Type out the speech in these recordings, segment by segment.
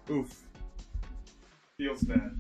Oof. Feels bad.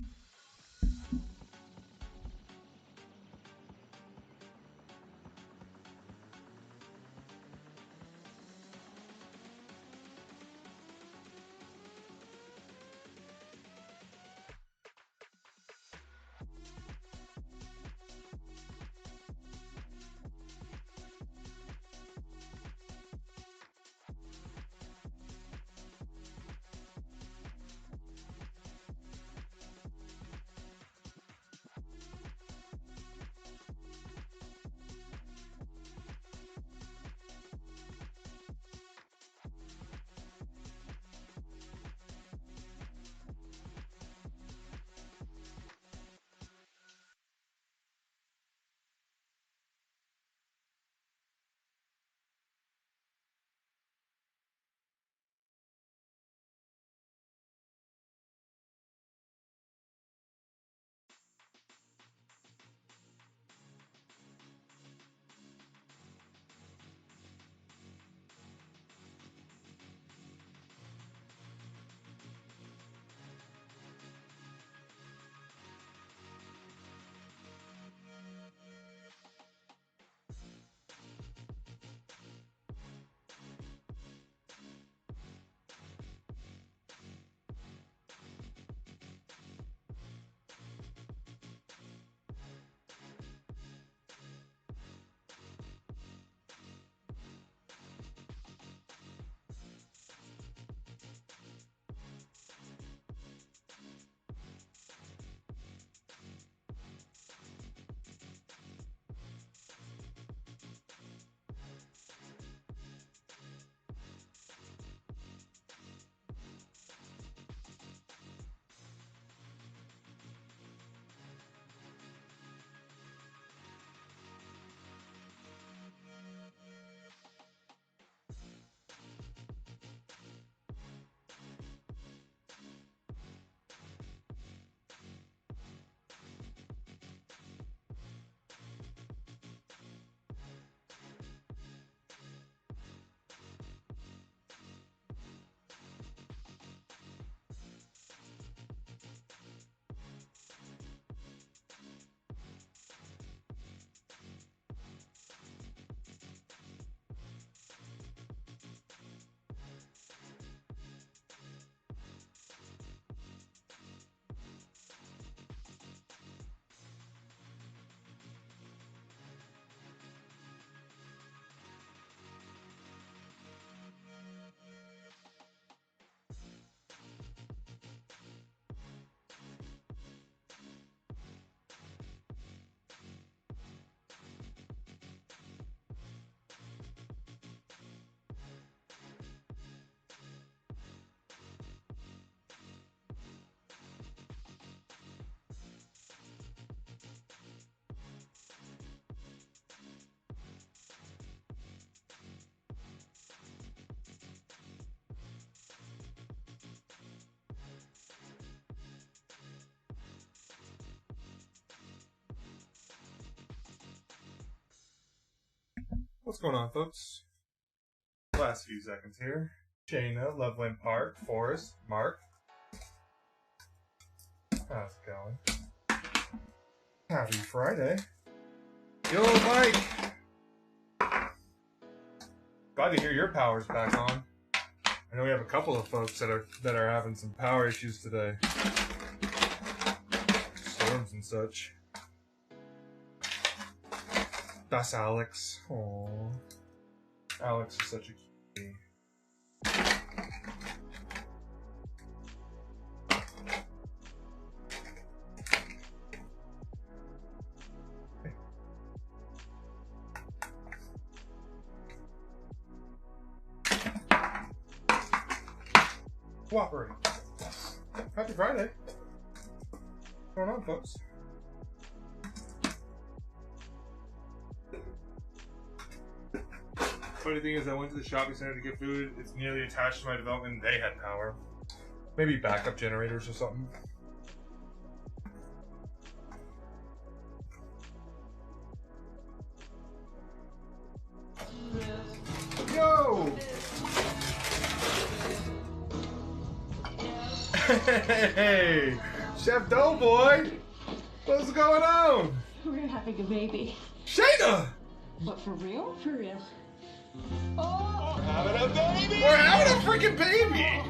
What's going on, folks? Last few seconds here. Shayna, Loveland Park, Forrest, Mark. How's it going? Happy Friday. Yo, Mike! Glad to hear your power's back on. I know we have a couple of folks that are having some power issues today. Storms and such. That's Alex. Aww. Alex is such a cutie. Cooperating. Happy Friday. What's going on, folks? Funny thing is, I went to the shopping center to get food. It's nearly attached to my development. They had power. Maybe backup generators or something. Yo! Hey, Chef Doughboy, what's going on? We're having a baby. Shayna! But for real? For real. Oh, we're having a baby! We're having a freaking baby!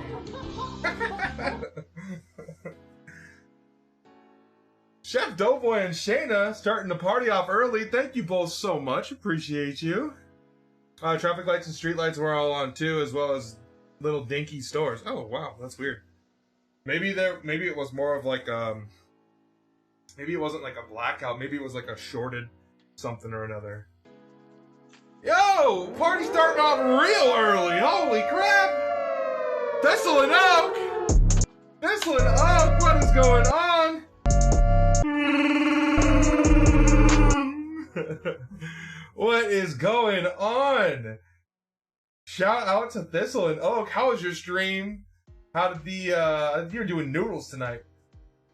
Chef Doughboy and Shayna starting the party off early. Thank you both so much. Appreciate you. Traffic lights and street lights were all on too, as well as little dinky stores. Oh wow, that's weird. Maybe it was more of like maybe it wasn't like a blackout. Maybe it was like a shorted something or another. Yo, party starting off real early. Holy crap! Thistle and Oak. Thistle and Oak. What is going on? What is going on? Shout out to Thistle and Oak. How was your stream? How did the you're doing noodles tonight?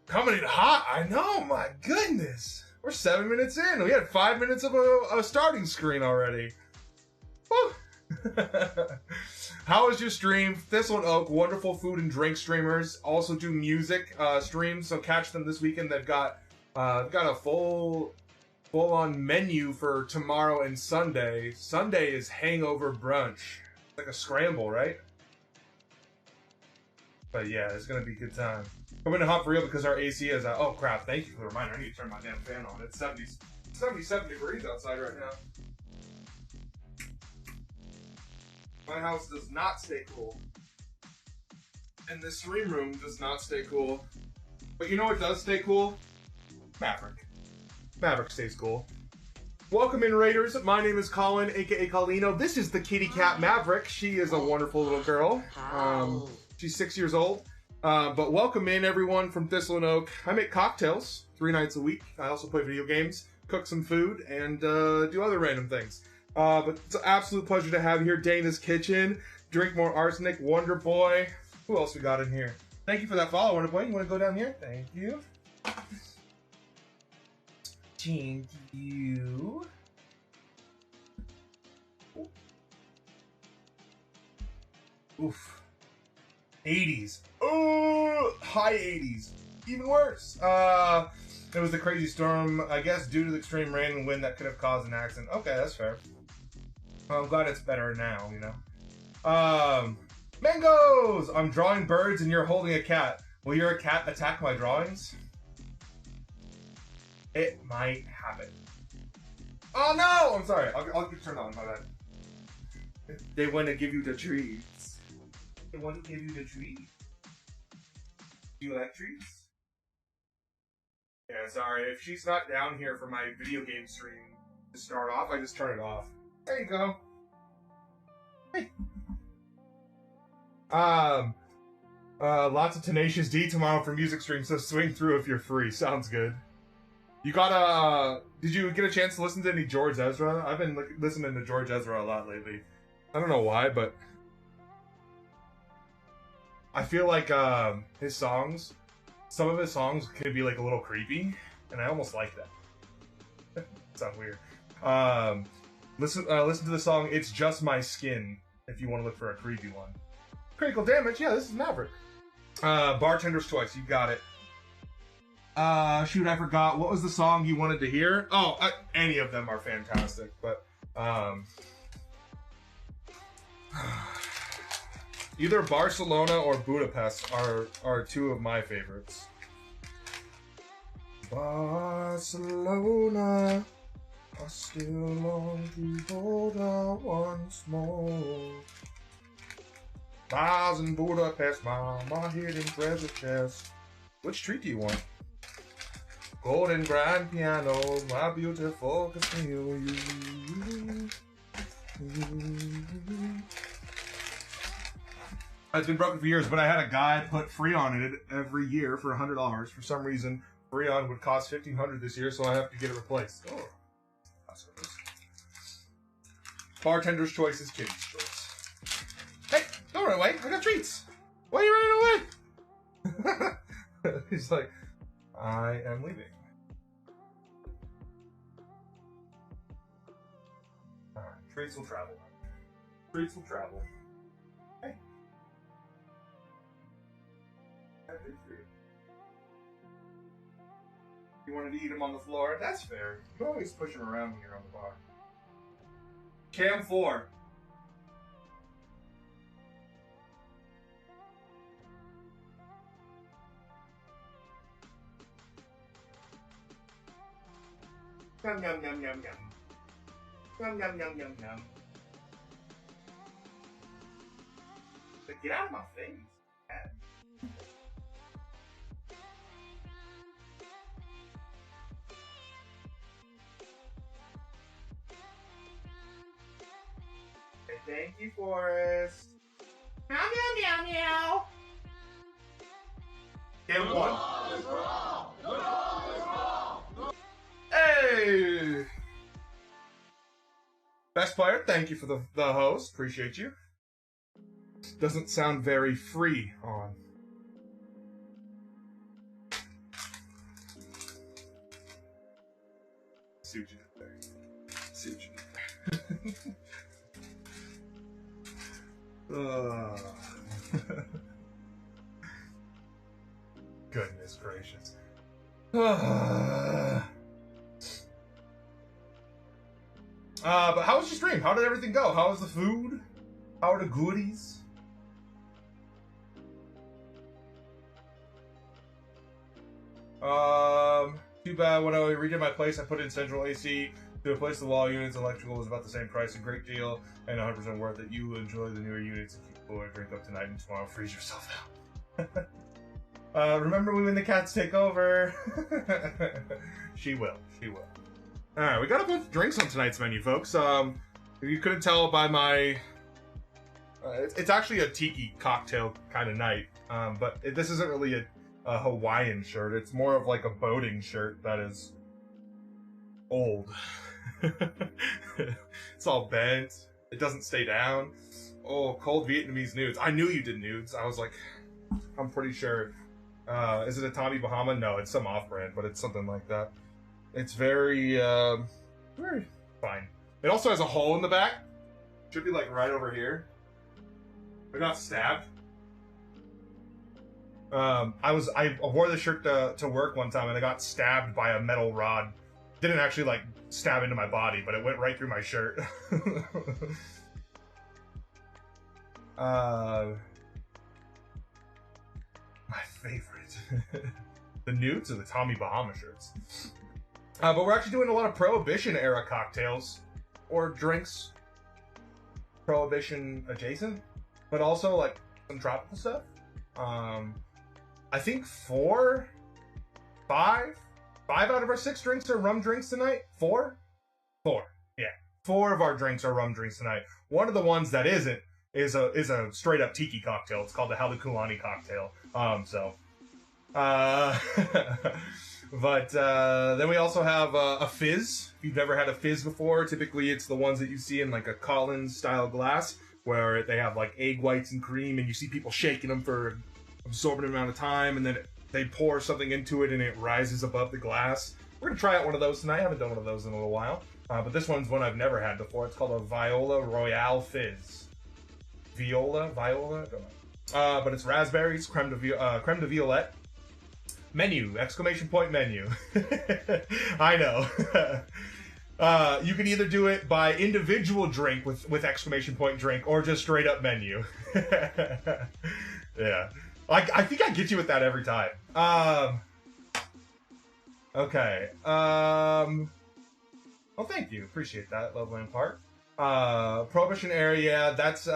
Coming in hot. I know, my goodness. We're 7 minutes in. We had 5 minutes of a starting screen already. Woo. How was your stream? Thistle and Oak, wonderful food and drink streamers. Also do music streams, so catch them this weekend. They've got a full-on menu for tomorrow and Sunday. Sunday is hangover brunch. Like a scramble, right? But yeah, it's gonna be a good time. I'm gonna hop for real because our AC is out. Oh crap, thank you for the reminder. I need to turn my damn fan on. It's 77 degrees outside right now. My house does not stay cool. And this stream room does not stay cool. But you know what does stay cool? Maverick. Maverick stays cool. Welcome in, Raiders. My name is Colin, aka Colino. This is the kitty cat Maverick. She is a wonderful little girl. She's 6 years old. But welcome in, everyone from Thistle and Oak. I make cocktails 3 nights a week. I also play video games, cook some food, and do other random things. But it's an absolute pleasure to have here. Dana's Kitchen, Drink More Arsenic, Wonder Boy. Who else we got in here? Thank you for that follow, Wonder Boy. You want to go down here? Thank you. Thank you. Oof. 80s. Oh, high 80s. Even worse. It was the crazy storm, I guess, due to the extreme rain and wind that could have caused an accident. Okay, that's fair. Well, I'm glad it's better now, you know. Mangoes! I'm drawing birds and you're holding a cat. Will your cat attack my drawings? It might happen. Oh no! I'm sorry. I'll get turned on. My bad. They want to give you the treats. They want to give you the treats. Do you like treats? Yeah, sorry. If she's not down here for my video game stream to start off, I just turn it off. There you go. Hey. Lots of Tenacious D tomorrow for music stream, so swing through if you're free. Sounds good. You got did you get a chance to listen to any George Ezra? I've been listening to George Ezra a lot lately. I don't know why, but I feel like his songs, some of his songs could be like a little creepy, and I almost like that. Sounds weird. Listen to the song "It's Just My Skin" if you want to look for a creepy one. Critical damage, yeah, this is Maverick. Bartender's Choice, you got it. Shoot, I forgot. What was the song you wanted to hear? Oh, any of them are fantastic, but either Barcelona or Budapest are two of my favorites. Barcelona, I still long to hold out once more. Miles in Budapest, my hidden treasure chest. Which treat do you want? Golden grand piano, my beautiful Castillo. It's been broken for years, but I had a guy put Freon in it every year for $100. For some reason, Freon would cost $1,500 this year, so I have to get it replaced. Oh, that's nice. Bartender's Choice is Kitty's Choice. Hey, don't run away! I got treats. Why are you running away? He's like, I am leaving. Alright, treats will travel. Treats will travel. Hey. You wanted to eat him on the floor? That's fair. You can always push him around when you're on the bar. Cam 4. Yum, yum, yum, yum, yum. Yum, yum, yum, yum, yum. But get out of my face. Thank you, Forrest. Meow, meow, meow, meow. Game 1. Hey! Best player, thank you for the host. Appreciate you. Doesn't sound very free on. See what you did there. See what you did there. Goodness gracious. But how was your stream? How did everything go? How was the food? How are the goodies? Too bad when I redid my place, I put in central AC to replace the wall units. Electrical was about the same price. A great deal and 100% worth it. You will enjoy the newer units and keep cool and drink up tonight and tomorrow. Freeze yourself out. Remember when the cats take over? She will. She will. Alright, we got a bunch of drinks on tonight's menu, folks. If you couldn't tell by my... it's actually a tiki cocktail kind of night. But this isn't really a Hawaiian shirt. It's more of like a boating shirt that is old. It's all bent. It doesn't stay down. Oh, cold Vietnamese nudes. I knew you did nudes. I was like, I'm pretty sure. Is it a Tommy Bahama? No, it's some off-brand, but it's something like that. It's very fine. It also has a hole in the back. Should be like right over here. I got stabbed. I wore the shirt to work one time and I got stabbed by a metal rod. Didn't actually like stab into my body, but it went right through my shirt. My favorite. The nudes or the Tommy Bahama shirts. But we're actually doing a lot of Prohibition era cocktails or drinks. Prohibition adjacent, but also like some tropical stuff. I think 5 out of our 6 drinks are rum drinks tonight. 4? Yeah. 4 of our drinks are rum drinks tonight. One of the ones that isn't is a straight up tiki cocktail. It's called the Halekulani cocktail. But then we also have a fizz. If you've never had a fizz before, typically it's the ones that you see in like a Collins style glass where they have like egg whites and cream and you see people shaking them for an absorbent amount of time and then they pour something into it and it rises above the glass. We're going to try out one of those tonight. I haven't done one of those in a little while. But this one's one I've never had before. It's called a Viola Royale Fizz. Viola? I don't know. But it's raspberries, creme de violette. Menu! Exclamation point menu. I know. You can either do it by individual drink with exclamation point drink or just straight up menu. Yeah. I think I get you with that every time. Okay. Well, thank you. Appreciate that, Loveland Park. Prohibition area, that's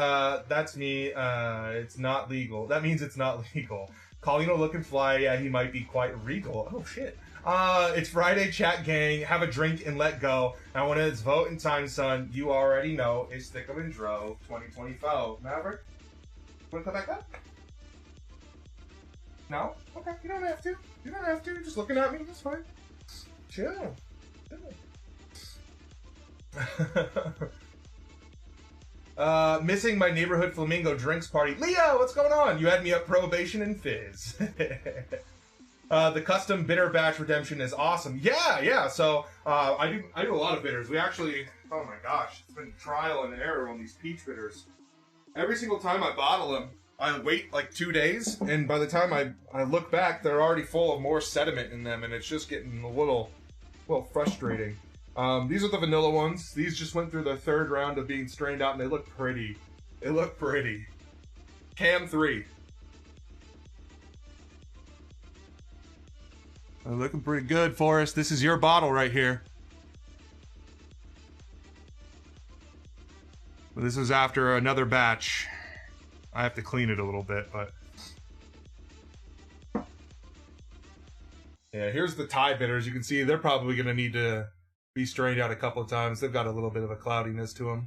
me. It's not legal. That means it's not legal. Colino looking fly, yeah, he might be quite regal. Oh, shit. It's Friday, chat gang. Have a drink and let go. And when it's voting time, son, you already know it's Thick of Intro 2024. Maverick? Want to come back up? No? Okay, you don't have to. You don't have to. You're just looking at me. That's fine. Chill. Missing my neighborhood flamingo drinks party. Leo, what's going on? You had me up Prohibition and Fizz. The custom bitter batch redemption is awesome. Yeah. So I do a lot of bitters. We actually, oh my gosh, it's been trial and error on these peach bitters. Every single time I bottle them, I wait like 2 days, and by the time I look back, they're already full of more sediment in them, and it's just getting a little frustrating. These are the vanilla ones. These just went through the 3rd round of being strained out, and they look pretty. They look pretty. Cam 3. They're looking pretty good, Forrest. This is your bottle right here. This is after another batch. I have to clean it a little bit, but... Yeah, here's the Thai bitters. You can see they're probably going to need to be strained out a couple of times. They've got a little bit of a cloudiness to them.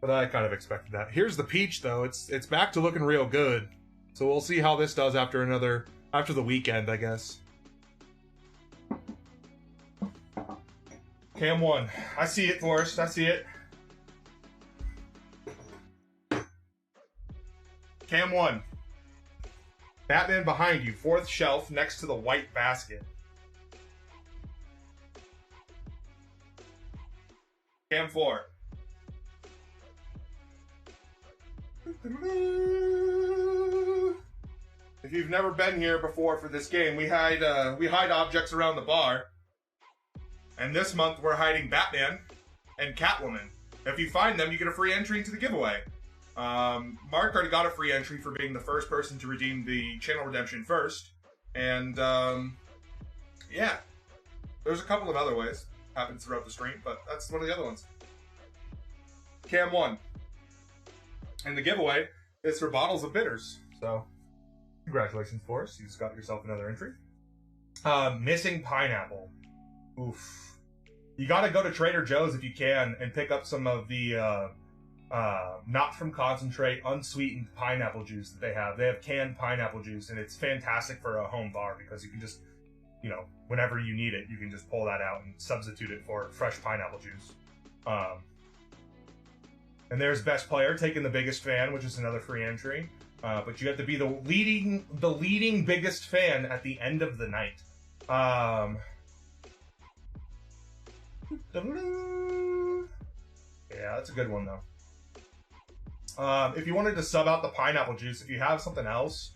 But I kind of expected that. Here's the peach, though. It's back to looking real good. So we'll see how this does after the weekend, I guess. Cam 1. I see it, Forrest. I see it. Cam 1. Batman behind you. 4th shelf next to the white basket. Cam 4. If you've never been here before for this game, we hide objects around the bar. And this month we're hiding Batman and Catwoman. If you find them, you get a free entry into the giveaway. Mark already got a free entry for being the first person to redeem the channel redemption first. And, yeah. There's a couple of other ways. Happens throughout the stream, but that's one of the other ones. Cam 1. And the giveaway is for bottles of bitters. So, congratulations, Forrest. You just got yourself another entry. Missing pineapple. Oof. You gotta go to Trader Joe's if you can and pick up some of the, not from concentrate, unsweetened pineapple juice that they have. They have canned pineapple juice, and it's fantastic for a home bar because you can just, you know, whenever you need it, you can just pull that out and substitute it for fresh pineapple juice. And there's Best Player taking the biggest fan, which is another free entry. But you have to be the leading biggest fan at the end of the night. Yeah, that's a good one though. If you wanted to sub out the pineapple juice, if you have something else,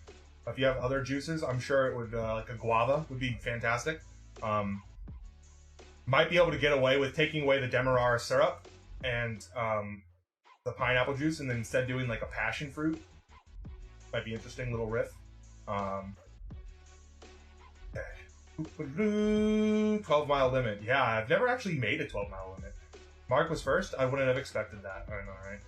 if you have other juices, I'm sure it would, like a guava would be fantastic. Might be able to get away with taking away the Demerara syrup and the pineapple juice, and then instead doing like a passion fruit. Might be interesting little riff. 12-mile limit. Yeah, I've never actually made a 12-mile limit. Mark was first. I wouldn't have expected that. I know, right?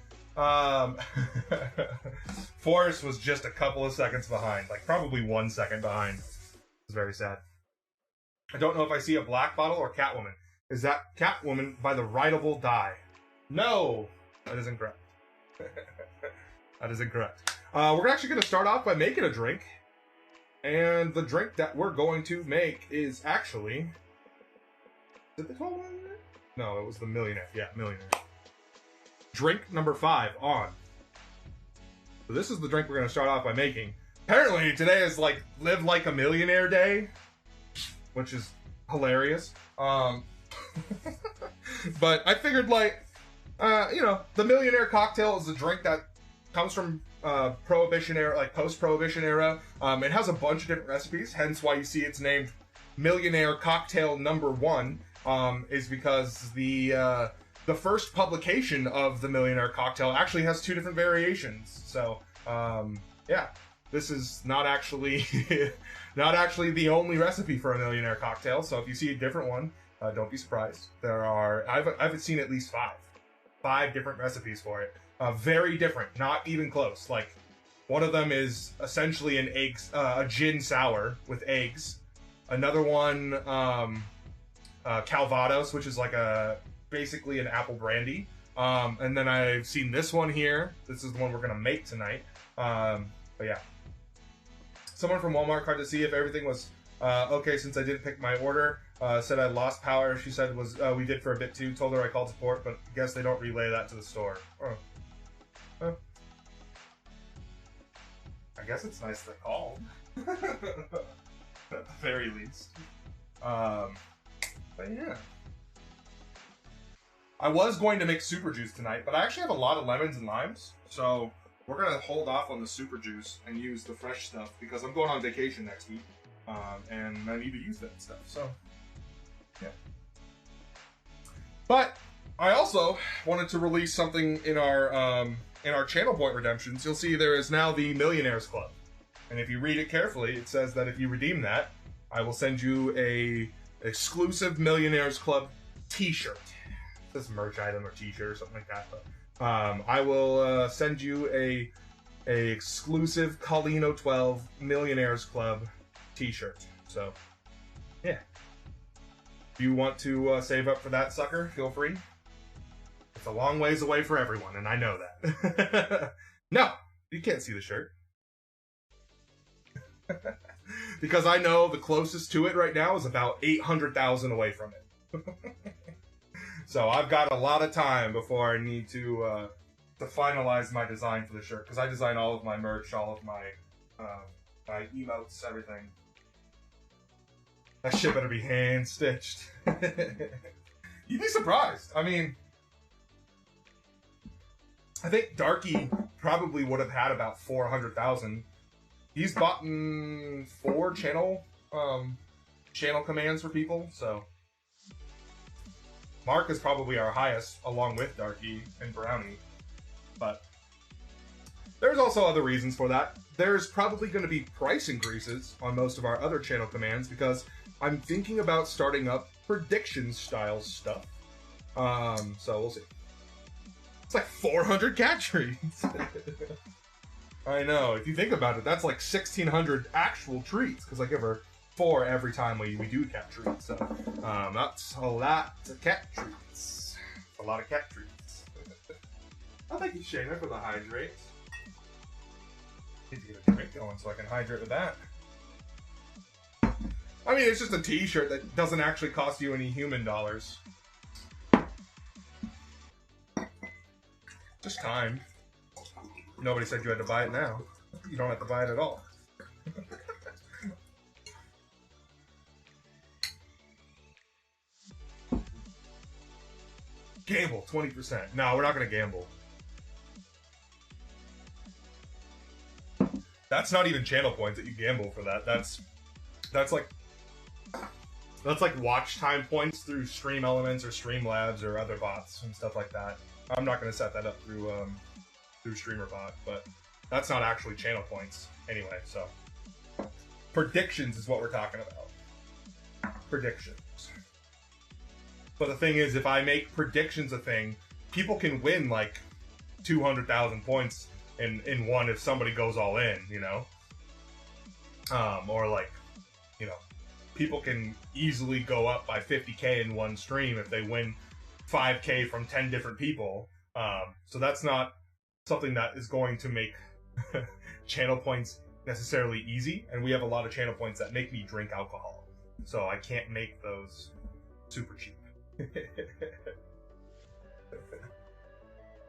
Forrest was just a couple of seconds behind, like probably 1 second behind. It's very sad. I don't know if I see a black bottle or Catwoman. Is that Catwoman by the Writable Die? No, that is incorrect. That is incorrect. We're actually going to start off by making a drink. And the drink that we're going to make is actually... Did the 12 one? No, it was the Millionaire. Yeah, Millionaire. Drink number 5 on. So this is the drink we're going to start off by making. Apparently, today is like Live Like a Millionaire Day, which is hilarious. But I figured, like, you know, the Millionaire cocktail is a drink that comes from Prohibition era, like post-Prohibition era. It has a bunch of different recipes, hence why you see it's named Millionaire Cocktail Number 1, is because the first publication of the Millionaire Cocktail actually has 2 different variations. So, yeah, this is not actually the only recipe for a Millionaire Cocktail. So if you see a different one, don't be surprised. There are, I've seen at least 5 different recipes for it. Very different, not even close. Like, one of them is essentially a gin sour with eggs. Another one, Calvados, which is like basically an apple brandy. And then I've seen this one here. This is the one we're gonna make tonight. But yeah. Someone from Walmart called to see if everything was okay since I didn't pick my order. Said I lost power. She said we did for a bit too. Told her I called support, but guess they don't relay that to the store. Oh. Huh. I guess it's nice they called. At the very least. But yeah. I was going to make super juice tonight, but I actually have a lot of lemons and limes, so we're going to hold off on the super juice and use the fresh stuff because I'm going on vacation next week, and I need to use that stuff, so, yeah. But I also wanted to release something in our channel point redemptions. You'll see there is now the Millionaires Club, and if you read it carefully, it says that if you redeem that, I will send you a exclusive Millionaires Club t-shirt. This merch item or t-shirt or something like that, but I will send you a exclusive Colino 12 Millionaires Club t-shirt. So, yeah. If you want to save up for that sucker, feel free. It's a long ways away for everyone, and I know that. No, you can't see the shirt. Because I know the closest to it right now is about 800,000 away from it. So I've got a lot of time before I need to finalize my design for the shirt, because I design all of my merch, all of my my emotes, everything. That shit better be hand stitched. You'd be surprised. I mean, I think Darky probably would have had about 400,000. He's bought 4 channel commands for people, so. Mark is probably our highest, along with Darky and Brownie. But there's also other reasons for that. There's probably going to be price increases on most of our other channel commands because I'm thinking about starting up prediction style stuff. So we'll see. It's like 400 cat treats. I know. If you think about it, that's like 1,600 actual treats because I give her 4 every time we do cat treats. So that's a lot of cat treats. A lot of cat treats. Oh, thank you, Shayna, for the hydrate. Need to get a drink going so I can hydrate with that. I mean, it's just a t-shirt that doesn't actually cost you any human dollars. Just time. Nobody said you had to buy it now. You don't have to buy it at all. Gamble, 20%. No, we're not going to gamble. That's not even channel points that you gamble for that. That's like watch time points through Stream Elements or Streamlabs or other bots and stuff like that. I'm not going to set that up through StreamerBot, but that's not actually channel points anyway. So predictions is what we're talking about. Predictions. But the thing is, if I make predictions a thing, people can win like 200,000 points in one if somebody goes all in, you know? Or like, you know, people can easily go up by 50k in one stream if they win 5k from 10 different people. So that's not something that is going to make channel points necessarily easy, and we have a lot of channel points that make me drink alcohol. So I can't make those super cheap.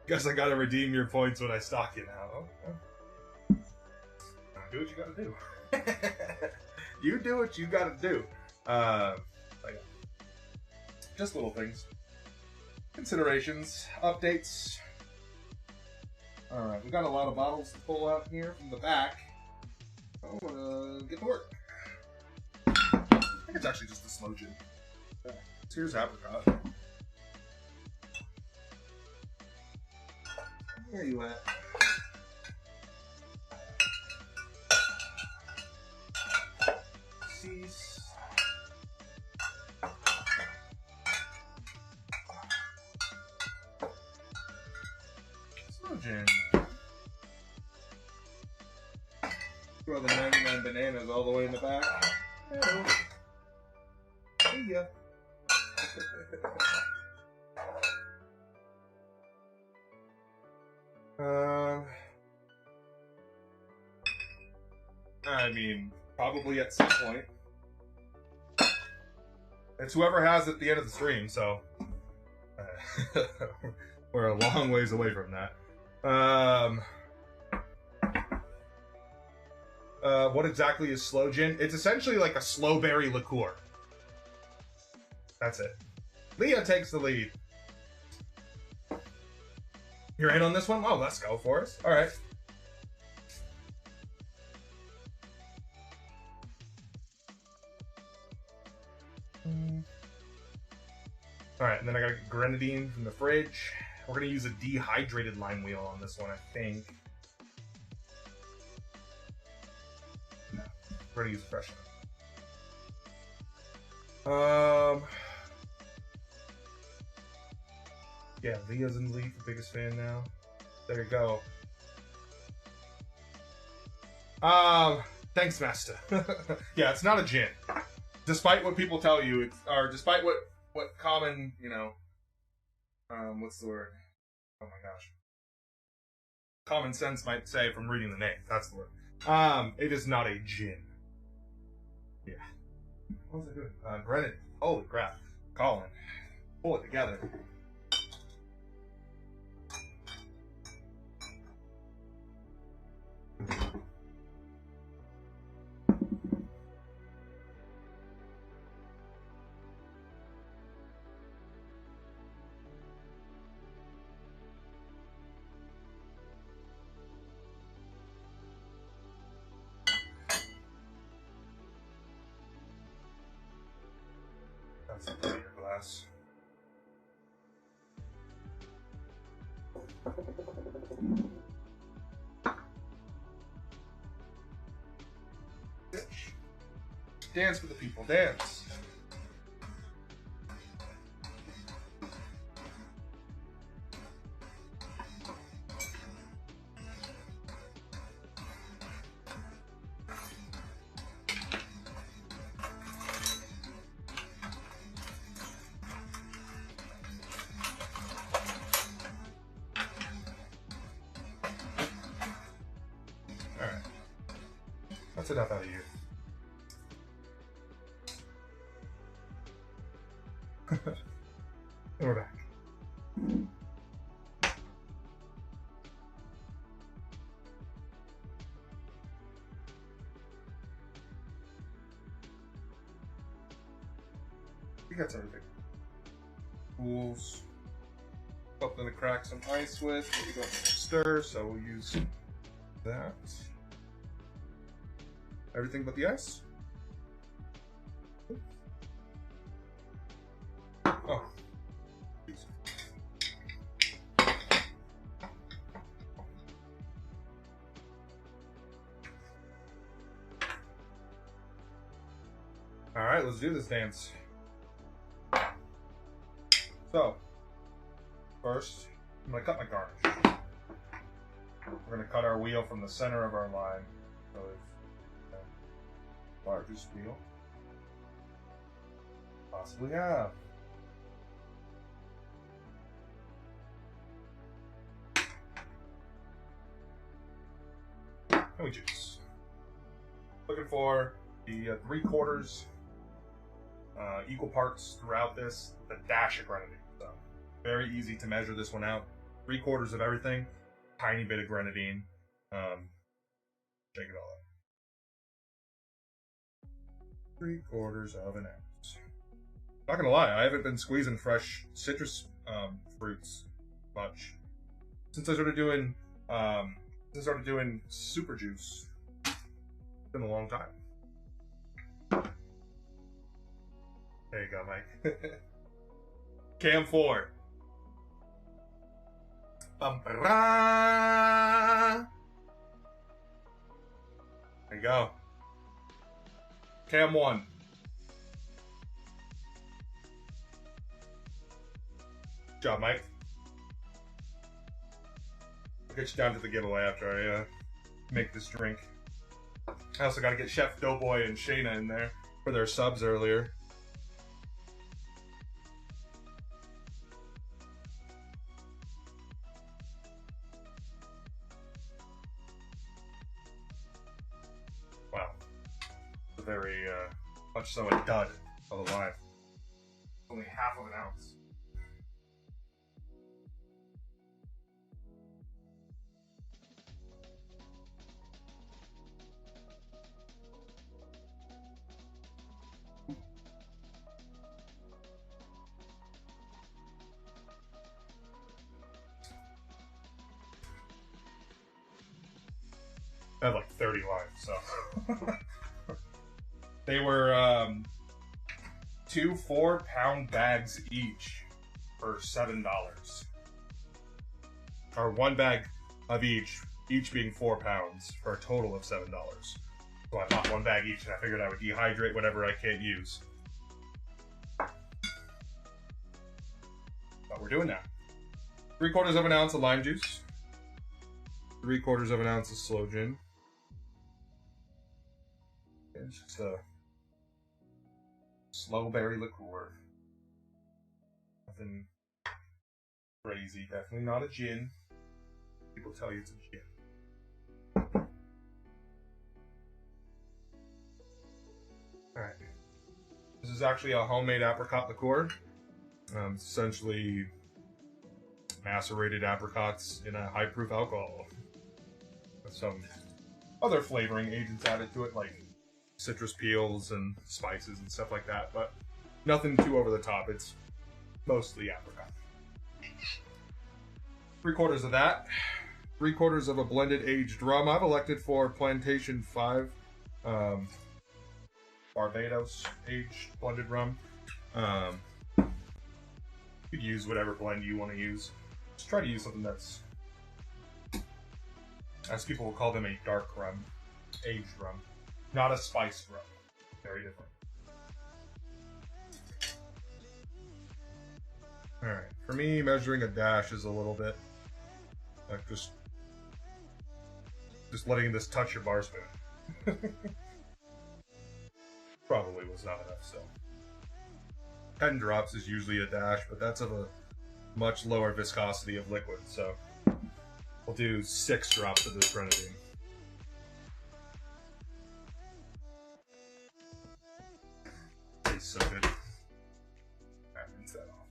Guess I gotta redeem your points when I stock you now. Do what you gotta do. You do what you gotta do. Like, just little things. Considerations, updates. Alright, we got a lot of bottles to pull out here from the back. I'm gonna get to work. I think it's actually just a slow gin. Here's apricot. Where are you at? Cease. Slow gin. Throw the 99 bananas all the way in the back. Hello. See ya. I mean, probably at some point. It's whoever has it at the end of the stream, so we're a long ways away from that. What exactly is slow gin? It's essentially like a slow berry liqueur. That's it. Leah takes the lead. You're in on this one? Oh, let's go for it. All right. All right, and then I got grenadine from the fridge. We're gonna use a dehydrated lime wheel on this one, I think. No, we're gonna use fresh one. Yeah, Leah's in the lead for biggest fan now. There you go. Thanks, Master. Yeah, it's not a gin. Despite what people tell you, or despite what common, you know, what's the word? Oh my gosh. Common sense might say from reading the name. That's the word. It is not a gin. Yeah. What was I doing? Grenadine. Holy crap. Colin. Pull it together. That's a clear glass. Dance for the people, dance. Alright. That's enough out of you. And we're back. We got everything. Tools. Something to crack some ice with. We don't stir, so we'll use that. Everything but the ice. Oh. Alright, let's do this dance. So, first, I'm going to cut my garnish. We're going to cut our wheel from the center of our line. So it's the largest wheel possibly have. And we juice. Looking for the 3/4 equal parts throughout this, the dash of grenadine. So very easy to measure this one out. 3/4 of everything, tiny bit of grenadine. Shake it all up. 3/4 of an ounce. Not gonna lie, I haven't been squeezing fresh citrus fruits much since I started doing super juice. It's been a long time. There you go, Mike. Cam 4. Bum-ba-ra. There you go. Cam 1. Good job, Mike. I'll get you down to the giveaway after I make this drink. I also got to get Chef Doughboy and Shayna in there for their subs earlier. Wow. It's a very much so a dud of a line. Only half of an ounce. I had like 30 lines, so. They were 2 4-pound bags each for $7. Or 1 bag of each being 4 pounds for a total of $7. So I bought 1 bag each, and I figured I would dehydrate whatever I can't use. But we're doing that. 3/4 ounce of lime juice. 3/4 ounce of sloe gin. It's just a slow berry liqueur. Nothing crazy. Definitely not a gin. People tell you it's a gin. Alright. This is actually a homemade apricot liqueur. It's essentially macerated apricots in a high-proof alcohol. With some other flavoring agents added to it, like citrus peels and spices and stuff like that, but nothing too over the top. It's mostly apricot. 3/4 of that. 3/4 of a blended aged rum. I've elected for Plantation 5 Barbados aged blended rum. You could use whatever blend you want to use. Just try to use something that's, as people will call them, a dark rum, aged rum, not a spiced rum. Very different. Alright, for me, measuring a dash is a little bit like just letting this touch your bar spoon. Probably was not enough, so. 10 drops is usually a dash, but that's of a much lower viscosity of liquid, so we'll do 6 drops of this grenadine. Tastes so good. Alright, rinse that off.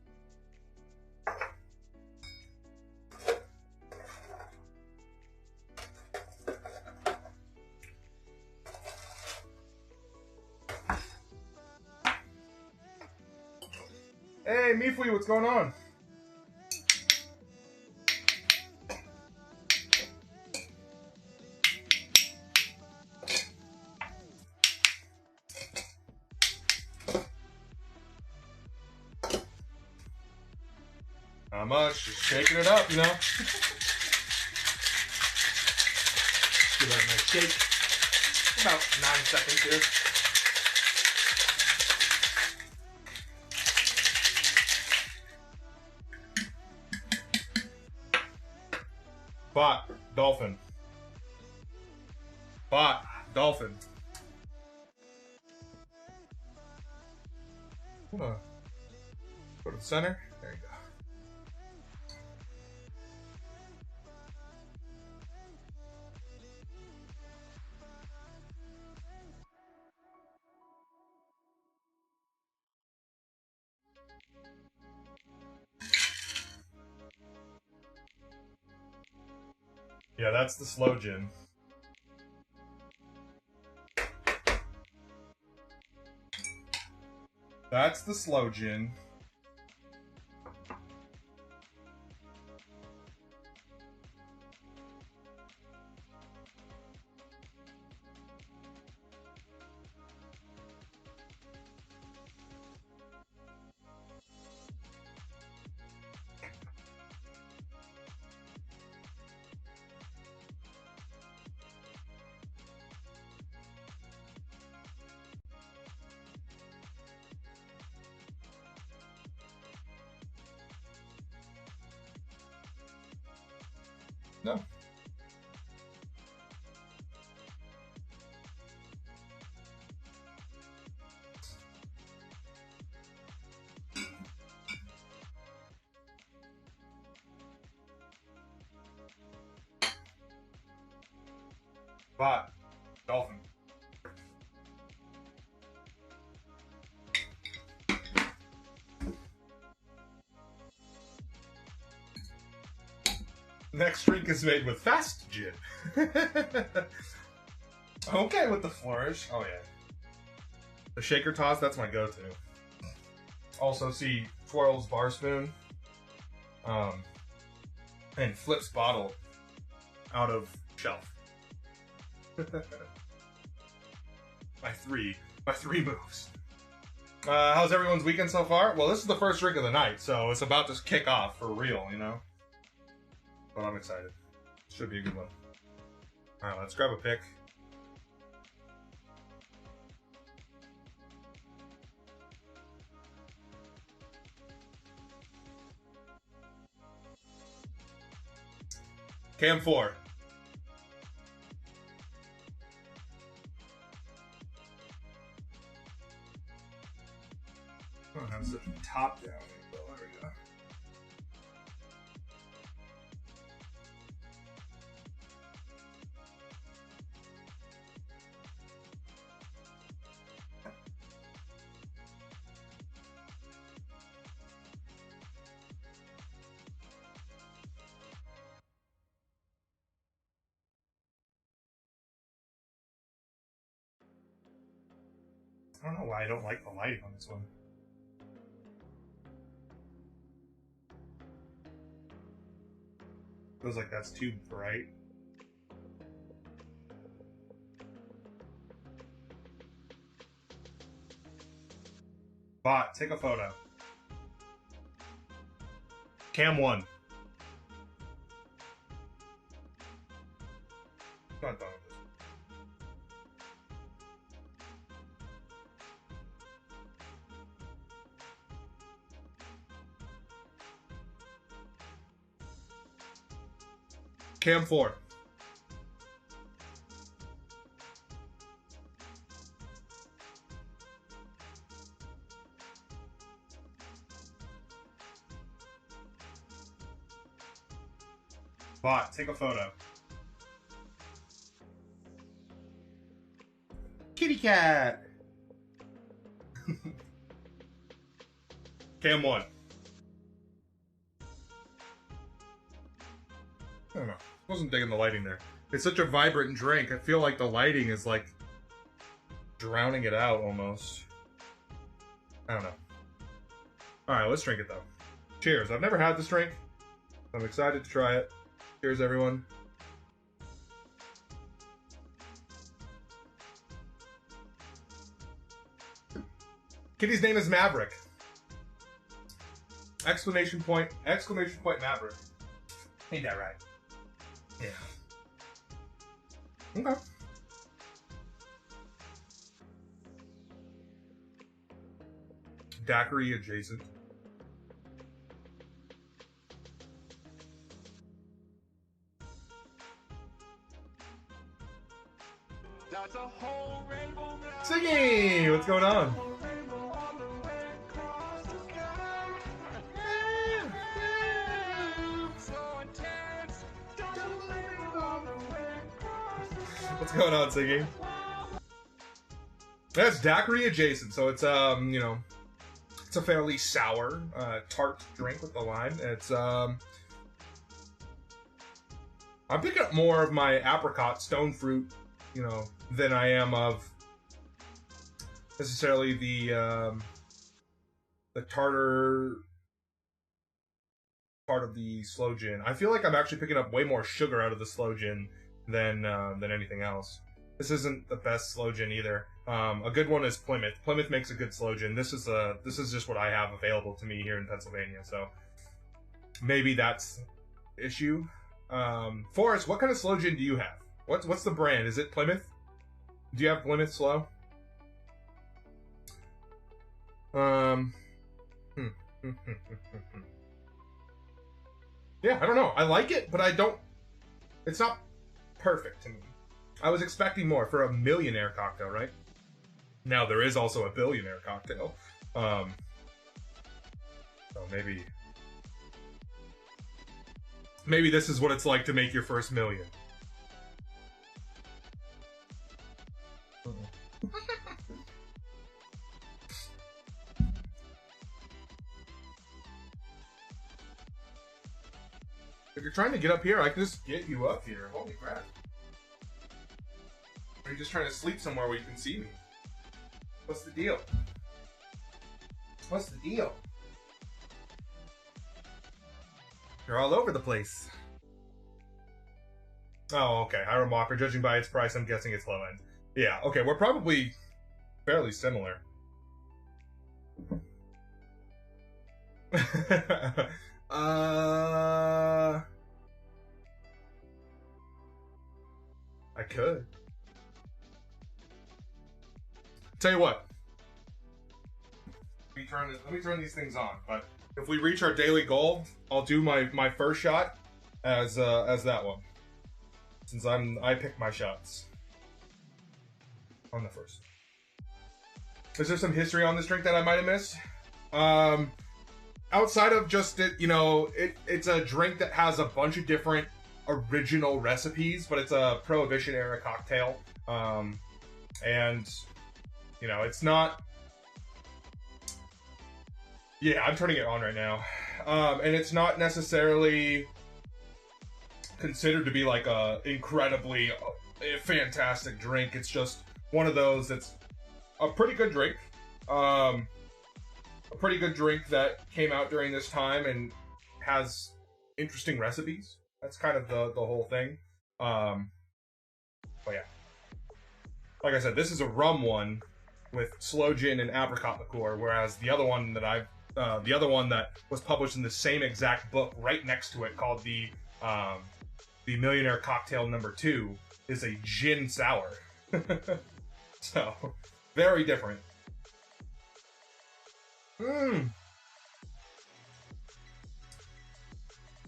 Hey, Mifui, what's going on? Not much, just shaking it up, you know? Give that a nice shake. About 9 seconds here. Bot, dolphin. Bot, dolphin. Go to the center. There you go. Yeah, that's the slow gin. That's the slow gin. No. Bot, dolphin. Next drink is made with fast gin. Okay with the flourish. Oh yeah. The shaker toss, that's my go-to. Also see twirls bar spoon. And flips bottle out of shelf. By three moves. How's everyone's weekend so far? Well, this is the first drink of the night, so it's about to kick off for real, you know? But I'm excited. Should be a good one. Alright, let's grab a pick. Cam 4. I don't have such a top down. There we go. I don't know why I don't like the lighting on this one. Feels like that's too bright. Bot, take a photo. Cam 1. Not done with this. Cam 4. Bot, take a photo. Kitty cat. Cam 1. I don't know. Wasn't digging the lighting there. It's such a vibrant drink. I feel like the lighting is like drowning it out almost. I don't know. Alright, let's drink it though. Cheers. I've never had this drink. I'm excited to try it. Cheers, everyone. Kitty's name is Maverick. Exclamation point Maverick. Ain't that right? Yeah. Okay. Daiquiri adjacent. That's a whole rainbow. Siggy! What's going on? What's going on, Siggy? That's daiquiri adjacent, so it's you know, it's a fairly sour, tart drink with the lime. It's I'm picking up more of my apricot stone fruit, you know, than I am of necessarily the tartar part of the sloe gin. I feel like I'm actually picking up way more sugar out of the sloe gin than anything else. This isn't the best sloe gin either. A good one is Plymouth. Plymouth makes a good sloe gin. This is just what I have available to me here in Pennsylvania. So maybe that's the issue. Forrest, what kind of sloe gin do you have? What's the brand? Is it Plymouth? Do you have Plymouth sloe? Yeah, I don't know. I like it, but I don't. It's not perfect to me. I was expecting more for a millionaire cocktail, right? Now there is also a billionaire cocktail. So maybe this is what it's like to make your first million. If you're trying to get up here, I can just get you up here. Holy crap. Or are you just trying to sleep somewhere where you can see me? What's the deal? What's the deal? You're all over the place. Oh, okay. Higher Mocker. Judging by its price, I'm guessing it's low end. Yeah, okay. We're probably fairly similar. I could. Tell you what. Let me turn these things on. But if we reach our daily goal, I'll do my first shot as that one. Since I pick my shots on the first. Is there some history on this drink that I might have missed? Outside of just it, it's a drink that has a bunch of different original recipes, but it's a Prohibition era cocktail. And it's not. Yeah, I'm turning it on right now. And it's not necessarily considered to be like a incredibly fantastic drink. It's just one of those that's a pretty good drink. A pretty good drink that came out during this time and has interesting recipes. That's kind of the whole thing. But yeah. Like I said, this is a rum one with sloe gin and apricot liqueur, whereas the other one that was published in the same exact book right next to it, called the Millionaire Cocktail Number 2, is a gin sour. So, very different.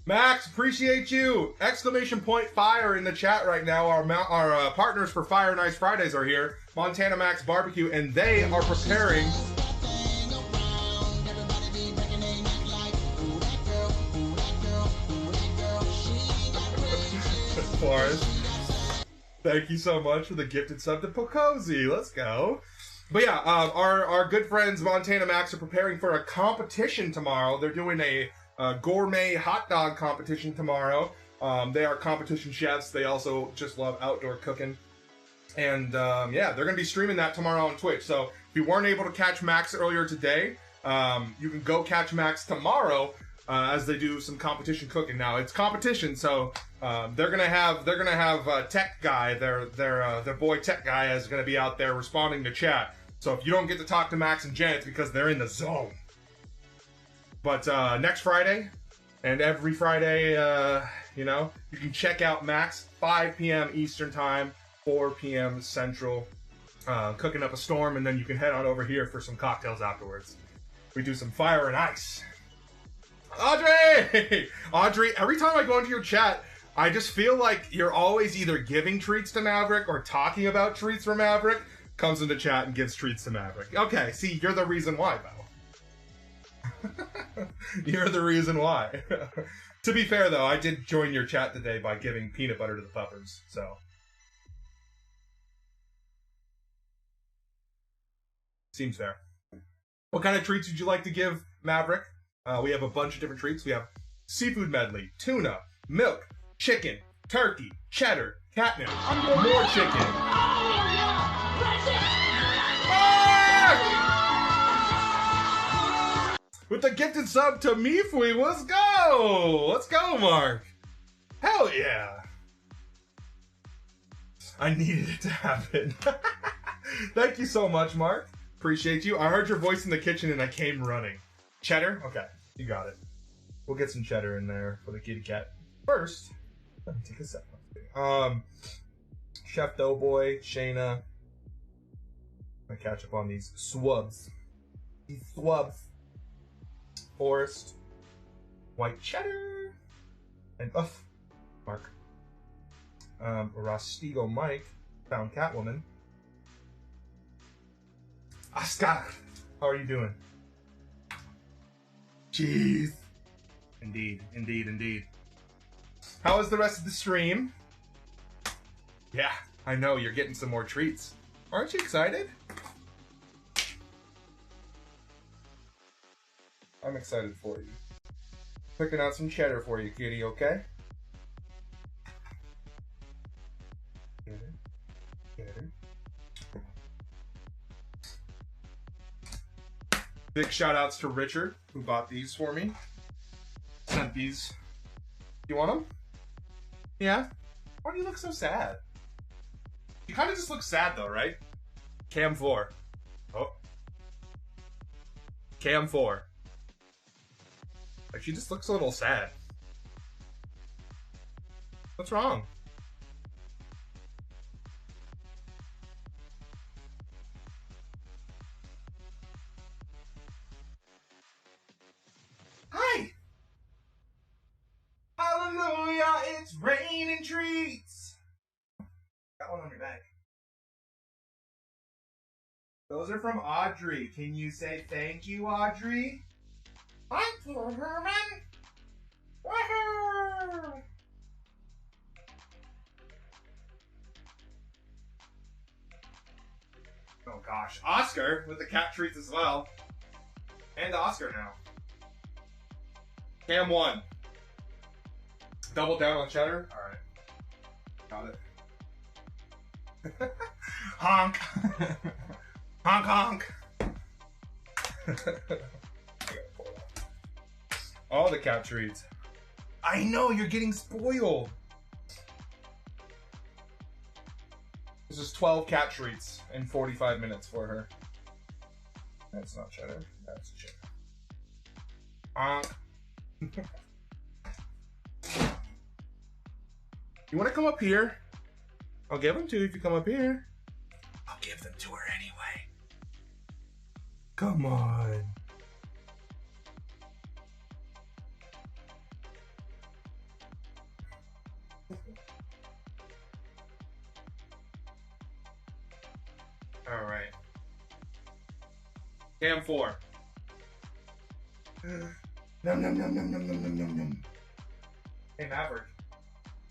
Max, appreciate you! Exclamation point fire in the chat right now. Our partners for Fire Nice Fridays are here. Montana Max Barbecue, and they are preparing. Forrest, thank you so much for the gifted sub to Pocozy. Let's go. But yeah, our good friends Montana Max are preparing for a competition tomorrow. They're doing a gourmet hot dog competition tomorrow. They are competition chefs. They also just love outdoor cooking. And yeah, they're going to be streaming that tomorrow on Twitch. So if you weren't able to catch Max earlier today, you can go catch Max tomorrow as they do some competition cooking. Now it's competition, so they're gonna have Tech Guy, their boy Tech Guy, is gonna be out there responding to chat. So if you don't get to talk to Max and Jen, it's because they're in the zone. But next Friday and every Friday, you can check out Max 5 p.m. Eastern Time, 4 p.m. Central, cooking up a storm, and then you can head on over here for some cocktails afterwards. We do some fire and ice. Audrey! Audrey, every time I go into your chat, I just feel like you're always either giving treats to Maverick or talking about treats for Maverick. Comes into chat and gives treats to Maverick. Okay, see, you're the reason why, though. You're the reason why. To be fair, though, I did join your chat today by giving peanut butter to the puppers, so. Seems fair. What kind of treats would you like to give Maverick? We have a bunch of different treats. We have seafood medley, tuna, milk, chicken, turkey, cheddar, catnip, more chicken. Ah! With the gifted sub to Mifui, let's go! Let's go, Mark! Hell yeah! I needed it to happen. Thank you so much, Mark. Appreciate you. I heard your voice in the kitchen and I came running. Cheddar? Okay, you got it. We'll get some cheddar in there for the kitty cat. First, let me take a sec. Chef Doughboy, Shayna. I'm gonna catch up on these swubs. These swubs. Forrest. White cheddar. And Mark. Rostigo Mike. Found Catwoman. Oscar, how are you doing? Jeez. Indeed, indeed, indeed. How was the rest of the stream? Yeah, I know, you're getting some more treats. Aren't you excited? I'm excited for you. Picking out some cheddar for you, kitty, okay? Get it. Get it. Big shout outs to Richard, who bought these for me. Sent these. You want them? Yeah? Why do you look so sad? You kind of just look sad though, right? Cam 4. Oh. Cam 4. Like, she just looks a little sad. What's wrong? Hi! Hallelujah, it's raining treats! Got one on your back. Those are from Audrey. Can you say thank you, Audrey? Thank you, Herman! Woohoo! Oh gosh. Oscar with the cat treats as well. And Oscar now. Cam 1. Double down on cheddar? Alright. Got it. Honk! Honk honk! All the cat treats. I know, you're getting spoiled! This is 12 cat treats in 45 minutes for her. That's not cheddar, that's cheddar. Honk! You want to come up here? I'll give them to you if you come up here. I'll give them to her anyway. Come on. All right. Cam 4. Num num num num num num num num num. Hey Maverick,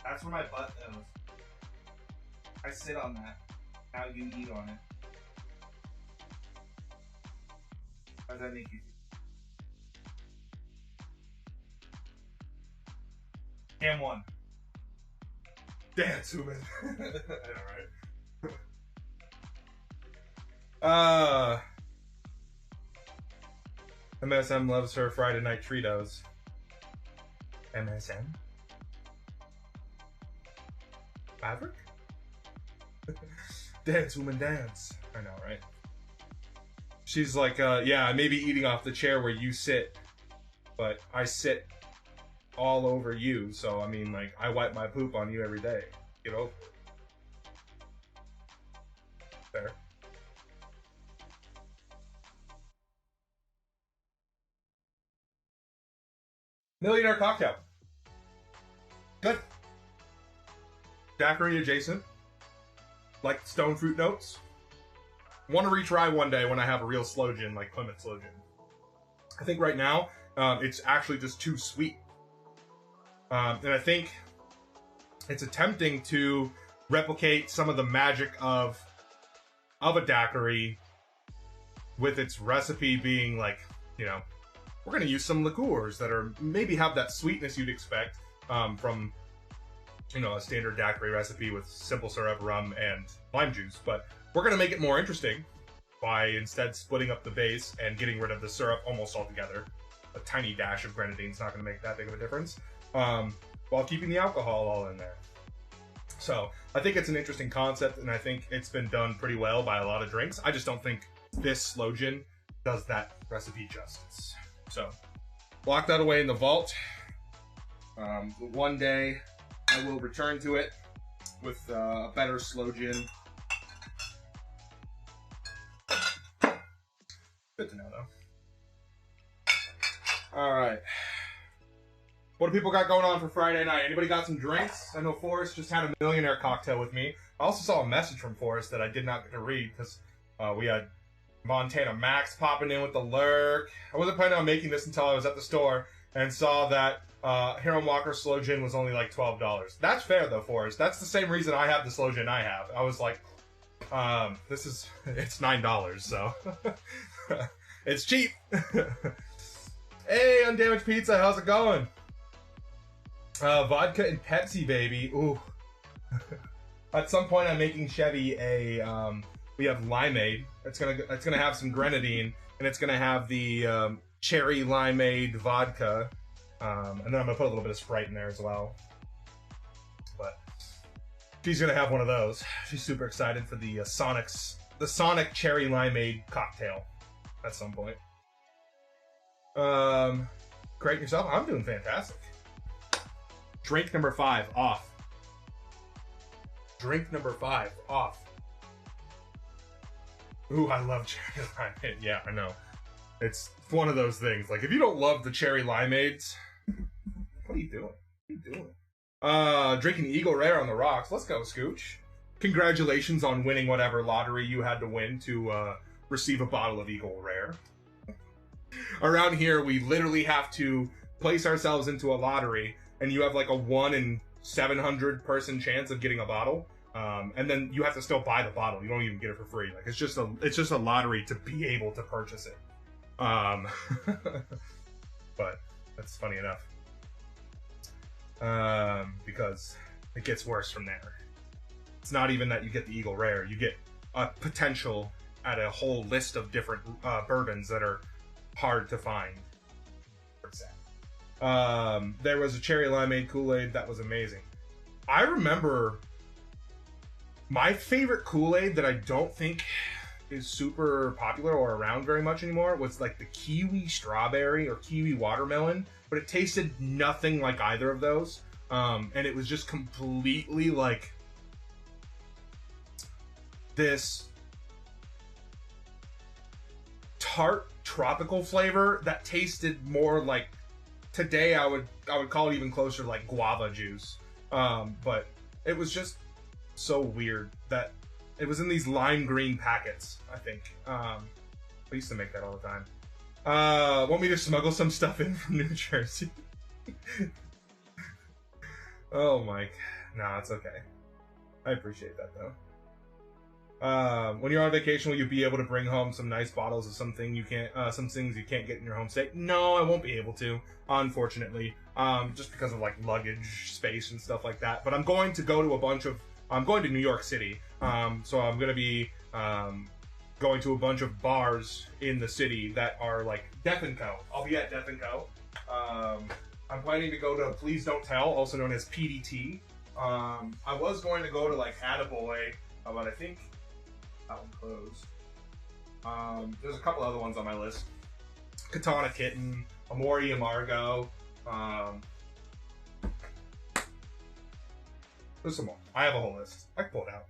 that's where my butt goes. I sit on that. Now you eat on it. How does that make you feel? Cam 1. Dance, woman. Alright. MSM loves her Friday night Treatos. MSM? Maverick? Dance, woman, dance. I know, right? She's like, yeah, maybe eating off the chair where you sit, but I sit all over you, so I mean, like, I wipe my poop on you every day. Get over it. Fair. Millionaire cocktail. Good. Daiquiri adjacent. Like stone fruit notes. Want to retry one day when I have a real sloe gin, like Plymouth sloe gin. I think right now, it's actually just too sweet. And I think it's attempting to replicate some of the magic of a daiquiri with its recipe being like, you know, we're going to use some liqueurs that are maybe have that sweetness you'd expect from, you know, a standard daiquiri recipe with simple syrup, rum, and lime juice. But we're going to make it more interesting by instead splitting up the base and getting rid of the syrup almost altogether. A tiny dash of grenadine's not going to make that big of a difference, while keeping the alcohol all in there. So I think it's an interesting concept, and I think it's been done pretty well by a lot of drinks. I just don't think this sloe gin does that recipe justice. So, lock that away in the vault. One day, I will return to it with a better sloe gin. Good to know, though. All right. What do people got going on for Friday night? Anybody got some drinks? I know Forrest just had a millionaire cocktail with me. I also saw a message from Forrest that I did not get to read because we had Montana Max popping in with the lurk. I wasn't planning on making this until I was at the store and saw that Hiram Walker sloe gin was only like $12. That's fair though, Forrest. That's the same reason I have the sloe gin I have. I was like, it's $9, so it's cheap. Hey, Undamaged Pizza, how's it going? Vodka and Pepsi, baby. Ooh. At some point, I'm making Chevy a. We have limeade. It's gonna have some grenadine, and it's gonna have the cherry limeade vodka, and then I'm gonna put a little bit of Sprite in there as well. But she's gonna have one of those. She's super excited for the Sonic cherry limeade cocktail at some point. Great yourself. I'm doing fantastic. Drink number 5 off. Drink number 5 off. Ooh, I love cherry limeade. Yeah, I know. It's one of those things. Like, if you don't love the cherry limeades, what are you doing? What are you doing? Drinking Eagle Rare on the rocks. Let's go, Scooch. Congratulations on winning whatever lottery you had to win to receive a bottle of Eagle Rare. Around here, we literally have to place ourselves into a lottery, and you have like a 1 in 700 person chance of getting a bottle. And then you have to still buy the bottle. You don't even get it for free. Like, it's just a lottery to be able to purchase it. But that's funny enough. Because it gets worse from there. It's not even that you get the Eagle Rare. You get a potential at a whole list of different bourbons that are hard to find. There was a cherry limeade Kool-Aid that was amazing. I remember my favorite Kool-Aid that I don't think is super popular or around very much anymore was like the kiwi strawberry or kiwi watermelon, but it tasted nothing like either of those. And it was just completely like this tart tropical flavor that tasted more like, today I would call it even closer to like guava juice. But it was just so weird that it was in these lime green packets, I think. I used to make that all the time. Want me to smuggle some stuff in from New Jersey? Oh, Mike. Nah, it's okay. I appreciate that, though. When you're on vacation, will you be able to bring home some nice bottles of some things you can't get in your home state? No, I won't be able to, unfortunately. Just because of like luggage space and stuff like that. But I'm going to go to I'm going to New York City, so I'm going to be going to a bunch of bars in the city that are like Death & Co. I'll be at Death & Co. I'm planning to go to Please Don't Tell, also known as PDT. I was going to go to like Attaboy, but I think that one closed. There's a couple other ones on my list. Katana Kitten, Amori Amargo. There's some more. I have a whole list. I can pull it out.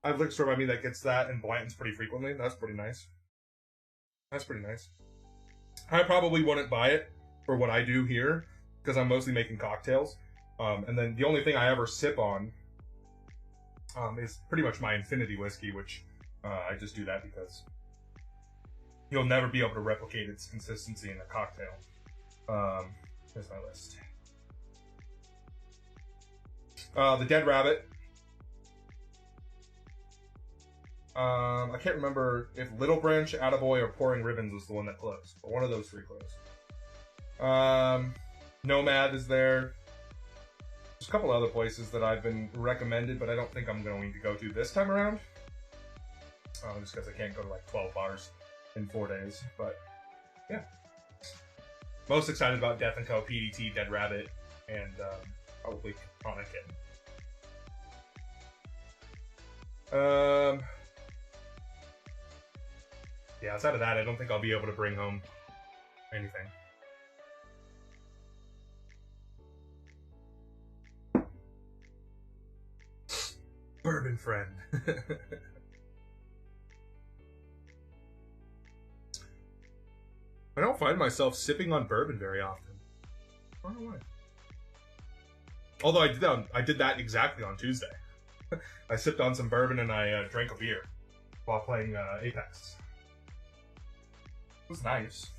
I have liquor store by me that gets that and Blanton's pretty frequently. That's pretty nice. That's pretty nice. I probably wouldn't buy it for what I do here because I'm mostly making cocktails. And then the only thing I ever sip on is pretty much my Infinity whiskey, which I just do that because you'll never be able to replicate its consistency in a cocktail. Here's my list. The Dead Rabbit. I can't remember if Little Branch, Attaboy, or Pouring Ribbons was the one that closed, but one of those 3 closed. Nomad is there. There's a couple other places that I've been recommended, but I don't think I'm going to go to this time around. Just because I can't go to like 12 bars in 4 days, but yeah. Most excited about Death & Co, PDT, Dead Rabbit, and probably Katana Kitten. Yeah, outside of that, I don't think I'll be able to bring home anything. Bourbon friend. I don't find myself sipping on bourbon very often. I don't know why. Although I did that exactly on Tuesday. I sipped on some bourbon and I drank a beer while playing Apex. It was nice.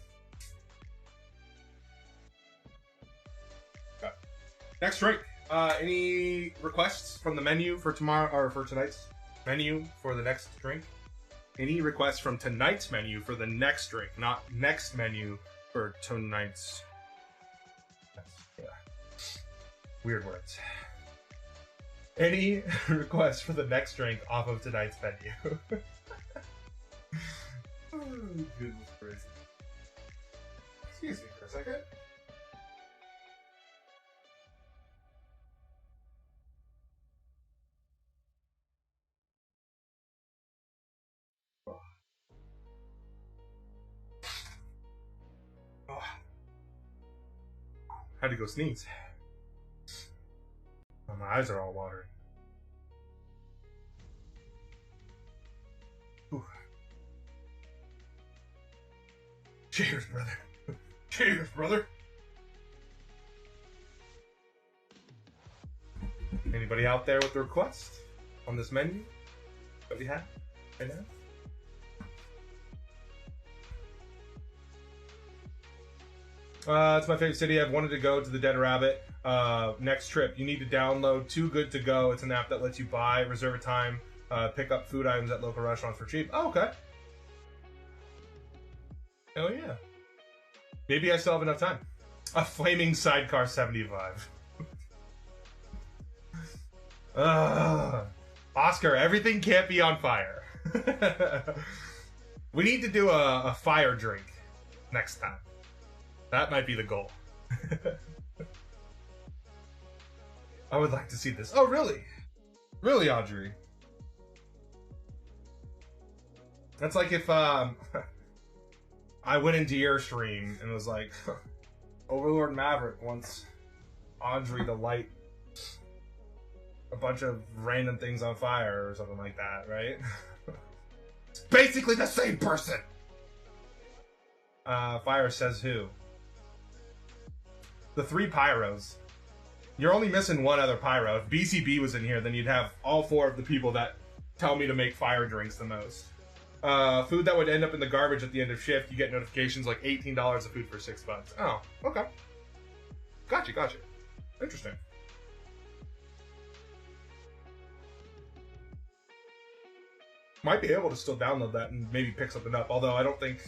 Okay. Next drink. Any requests from the menu for tomorrow or for tonight's menu for the next drink? Any requests from tonight's menu for the next drink, not next menu for tonight's. Yeah. Weird words. Any requests for the next drink off of tonight's menu? Oh, goodness gracious. Excuse me for a second. Had to go sneeze. Oh, my eyes are all watering. Whew. Cheers, brother. Cheers, brother. Anybody out there with a request on this menu that we have right now? It's my favorite city. I've wanted to go to the Dead Rabbit. Next trip, you need to download Too Good to Go. It's an app that lets you buy, reserve a time, pick up food items at local restaurants for cheap. Oh, okay. Hell yeah. Maybe I still have enough time. A flaming sidecar 75. Oscar, everything can't be on fire. We need to do a fire drink next time. That might be the goal. I would like to see this. Oh, really? Really, Audrey? That's like if I went into your stream and was like, Overlord Maverick wants Audrey to light a bunch of random things on fire or something like that, right? It's basically the same person! Fire says who? The 3 pyros. You're only missing one other pyro. If BCB was in here, then you'd have all 4 of the people that tell me to make fire drinks the most. Food that would end up in the garbage at the end of shift, you get notifications like $18 of food for $6. Oh, okay. Gotcha. Interesting. Might be able to still download that and maybe pick something up, although I don't think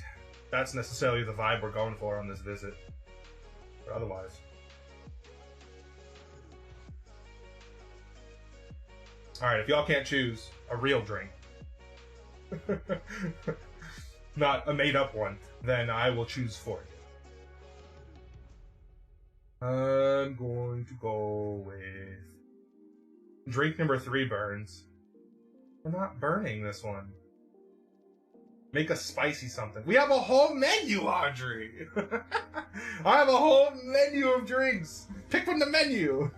that's necessarily the vibe we're going for on this visit. But otherwise. Alright, if y'all can't choose a real drink, not a made-up one, then I will choose for you. I'm going to go with... Drink number 3 burns. We're not burning this one. Make a spicy something. We have a whole menu, Audrey! I have a whole menu of drinks! Pick from the menu!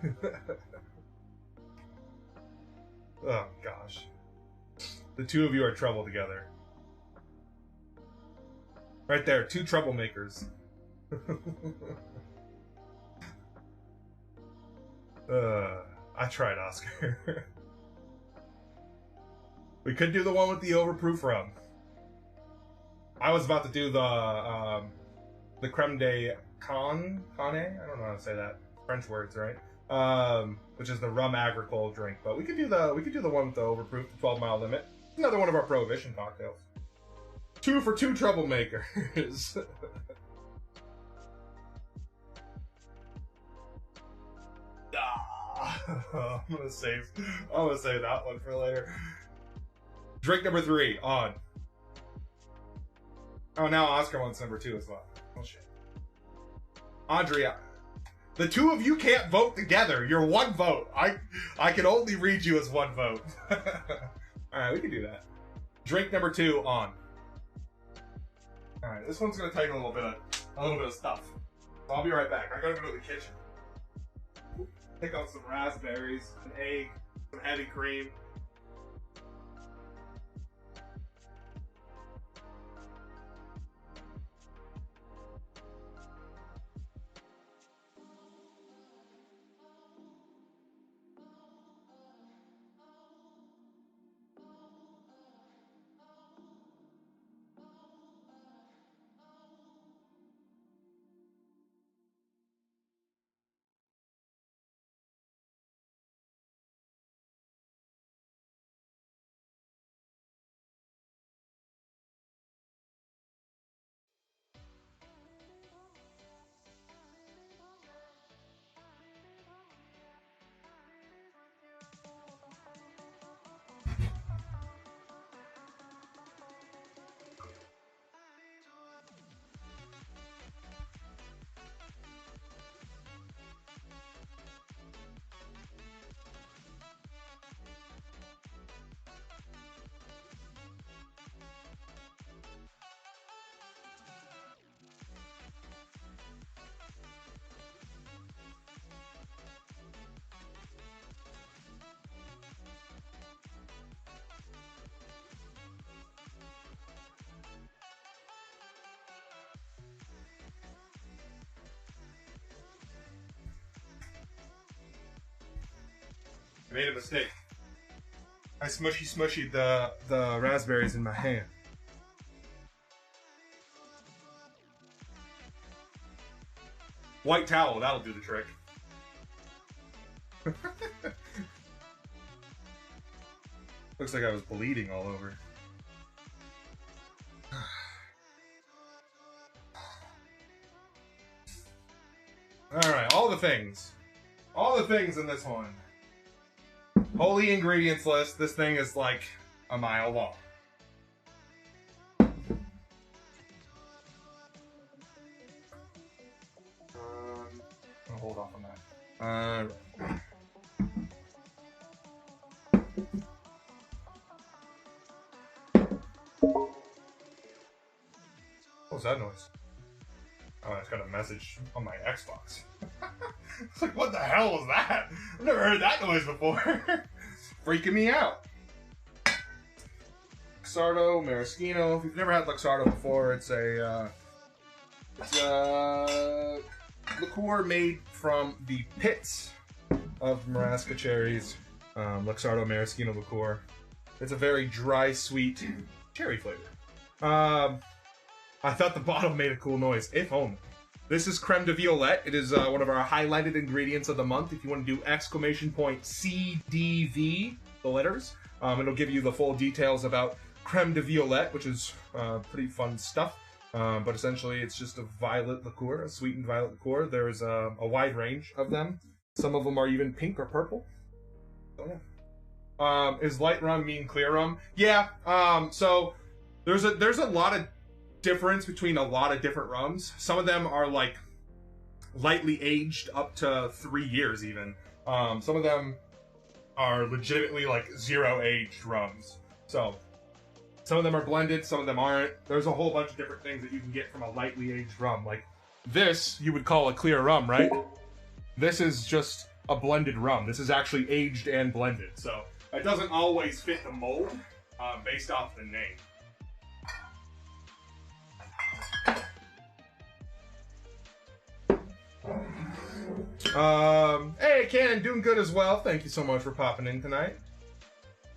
Oh, gosh. The 2 of you are trouble together. Right there, 2 troublemakers. I tried, Oscar. We could do the one with the overproof rum. I was about to do the creme de cane? I don't know how to say that. French words, right? Which is the rum agricole drink. But we could do the one with the overproof, the 12-mile limit. Another one of our prohibition cocktails. 2 for 2 troublemakers. I'm gonna save that one for later. Drink number 3 on. Oh, now Oscar wants number 2 as well. Oh shit. Andrea, the 2 of you can't vote together. You're 1 vote. I can only read you as 1 vote. Alright, we can do that. Drink number 2 on. Alright, this one's gonna take a little bit of stuff. So I'll be right back. I gotta go to the kitchen. Pick out some raspberries, an egg, some heavy cream. made a mistake. I smushied the raspberries in my hand. White towel, that'll do the trick. Looks like I was bleeding all over. Alright, all the things. All the things in this one. Holy ingredients list. This thing is like a mile long. I'll hold off on that. What was that noise? Oh, I just got a message on my Xbox. It's like, what the hell was that? I've never heard that noise before. Freaking me out. Luxardo, Maraschino. If you've never had Luxardo before, it's a liqueur made from the pits of Marasca cherries. Luxardo Maraschino liqueur. It's a very dry, sweet cherry flavor. I thought the bottle made a cool noise, if only. This is creme de violette. It is one of our highlighted ingredients of the month. If you want to do exclamation point CDV, the letters, it'll give you the full details about creme de violette, which is pretty fun stuff. But essentially, it's just a violet liqueur, a sweetened violet liqueur. There's a wide range of them. Some of them are even pink or purple. So yeah. Is light rum mean clear rum? Yeah. So there's a lot of difference between a lot of different rums. Some of them are like lightly aged up to 3 years even. Some of them are legitimately like 0 aged rums. So some of them are blended, some of them aren't. There's a whole bunch of different things that you can get from a lightly aged rum. Like this, you would call a clear rum, right? This is just a blended rum. This is actually aged and blended. So it doesn't always fit the mold based off the name. Hey, Cannon, doing good as well. Thank you so much for popping in tonight.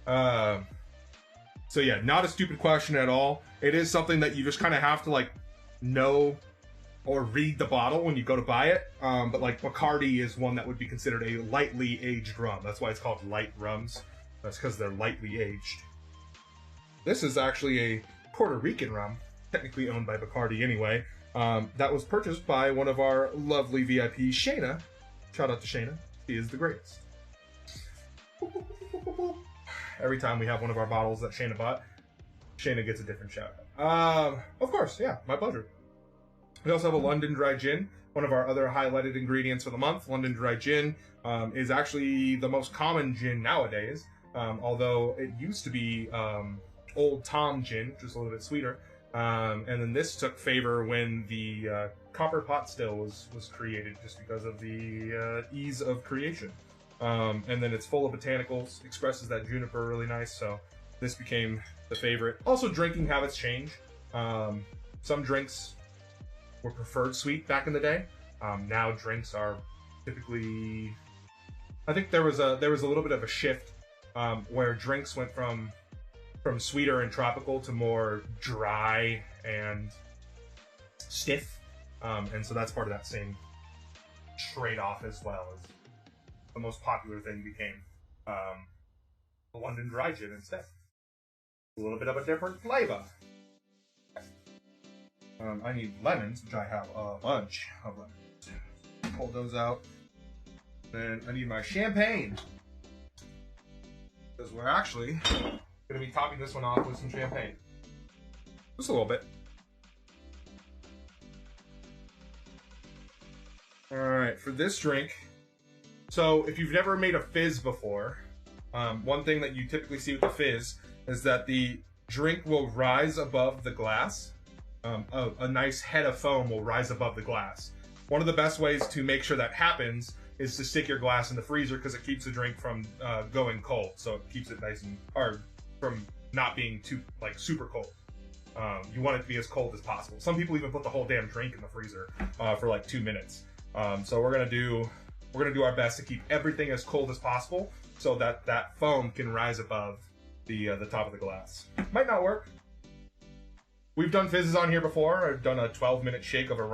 So yeah, not a stupid question at all. It is something that you just kind of have to like know or read the bottle when you go to buy it. But like Bacardi is one that would be considered a lightly aged rum. That's why it's called light rums. That's because they're lightly aged. This is actually a Puerto Rican rum, technically owned by Bacardi anyway. That was purchased by one of our lovely VIPs, Shayna. Shout out to Shayna. She is the greatest. Every time we have one of our bottles that Shayna bought, Shayna gets a different shout out. Of course, yeah, my pleasure. We also have a London Dry Gin, one of our other highlighted ingredients for the month. London Dry Gin is actually the most common gin nowadays, although it used to be Old Tom gin, which is a little bit sweeter. And then this took favor when the copper pot still was created, just because of the ease of creation. And then it's full of botanicals, expresses that juniper really nice, so this became the favorite. Also, drinking habits change. Some drinks were preferred sweet back in the day. Now drinks are typically... I think there was a little bit of a shift where drinks went from sweeter and tropical to more dry and stiff. And so that's part of that same trade-off as well. As the most popular thing became the London Dry Gin instead. A little bit of a different flavor. I need lemons, which I have a bunch of lemons. Pull those out. Then I need my champagne. Because we're actually going to be topping this one off with some champagne. Just a little bit. Alright, for this drink, so if you've never made a fizz before, one thing that you typically see with the fizz is that the drink will rise above the glass. A nice head of foam will rise above the glass. One of the best ways to make sure that happens is to stick your glass in the freezer, because it keeps the drink from going cold. So it keeps it nice and hard from not being too super cold. You want it to be as cold as possible. Some people even put the whole damn drink in the freezer for like 2 minutes. So we're gonna do we're going to do our best to keep everything as cold as possible so that that foam can rise above the top of the glass. Might not work. We've done fizzes on here before. I've done a 12-minute shake of a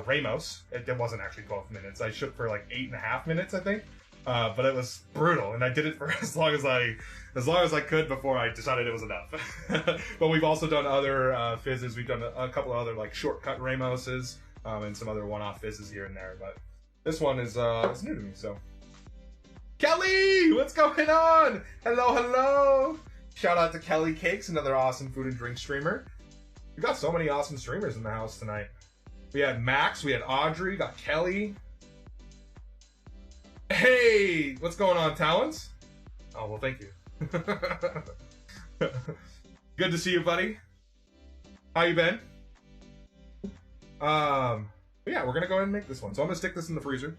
Ramos. It wasn't actually 12 minutes. I shook for like 8.5 minutes, I think. But it was brutal, and I did it for as long as I could before I decided it was enough. But we've also done other fizzes. We've done a couple of other like shortcut Ramoses and some other one-off fizzes here and there. But this one is new to me. So, Kelly, what's going on? Hello, hello. Shout out to Kelly Cakes, another awesome food and drink streamer. We got so many awesome streamers in the house tonight. We had Max, we had Audrey, got Kelly. Hey, what's going on, Talons? Oh, well, thank you. Good to see you, buddy. How you been? Yeah, we're gonna go ahead and make this one. So I'm gonna stick this in the freezer.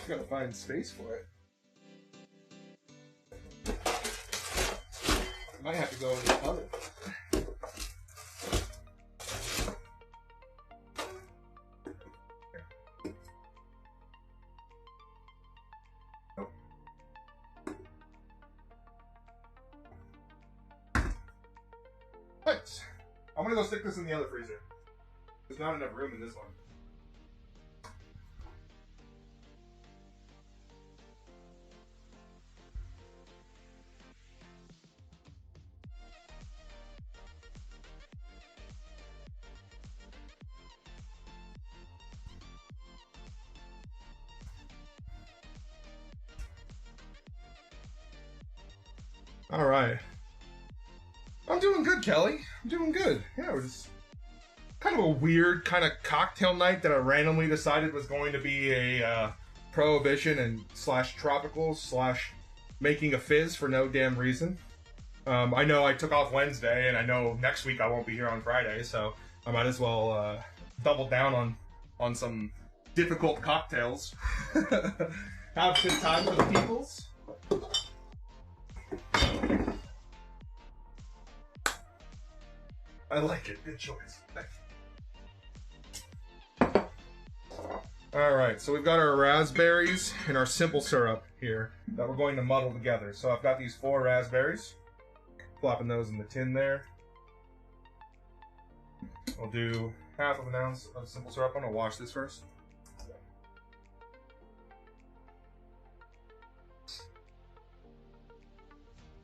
Gotta find space for it. I might have to go in the oven. Right. I'm gonna go stick this in the other freezer. There's not enough room in this one. All right. I'm doing good, Kelly. I'm doing good. Yeah, it was kind of a weird kind of cocktail night that I randomly decided was going to be a prohibition and slash tropical slash making a fizz for no damn reason. I know I took off Wednesday, and I know next week I won't be here on Friday, so I might as well double down on some difficult cocktails. Have a good time for the peoples. I like it. Good choice. Alright, so we've got our raspberries and our simple syrup here that we're going to muddle together. So I've got these 4 raspberries. Flopping those in the tin there. I'll do half of an ounce of simple syrup. I'm going to wash this first.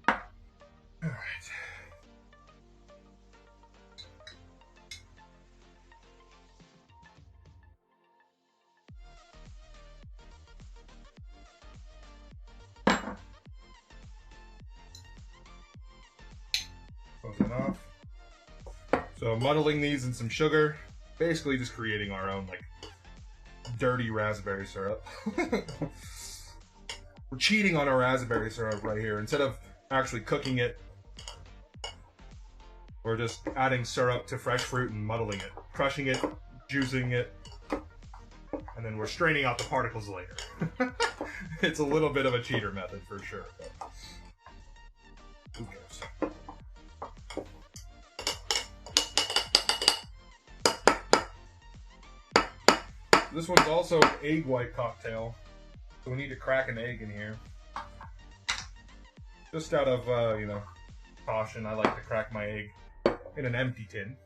Alright. Close it off. So muddling these in some sugar, basically just creating our own like dirty raspberry syrup. We're cheating on our raspberry syrup right here. Instead of actually cooking it, we're just adding syrup to fresh fruit and muddling it, crushing it, juicing it, and then we're straining out the particles later. It's a little bit of a cheater method for sure, but who cares? This one's also an egg white cocktail, so we need to crack an egg in here. Just out of, caution, I like to crack my egg in an empty tin.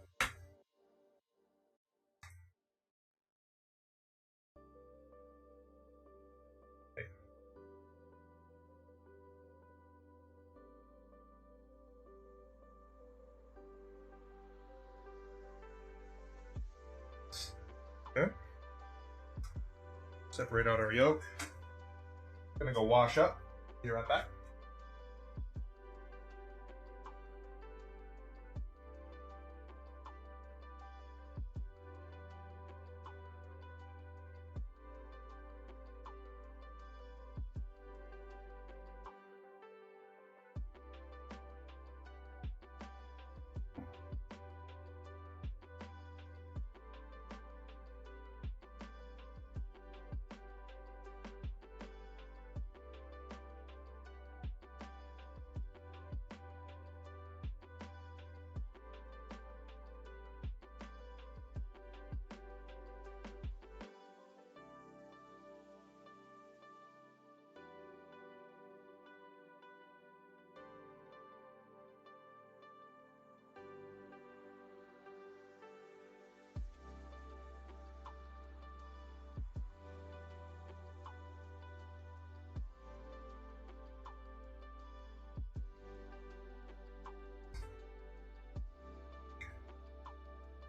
Okay. Separate out our yolk. Gonna go wash up. Be right back.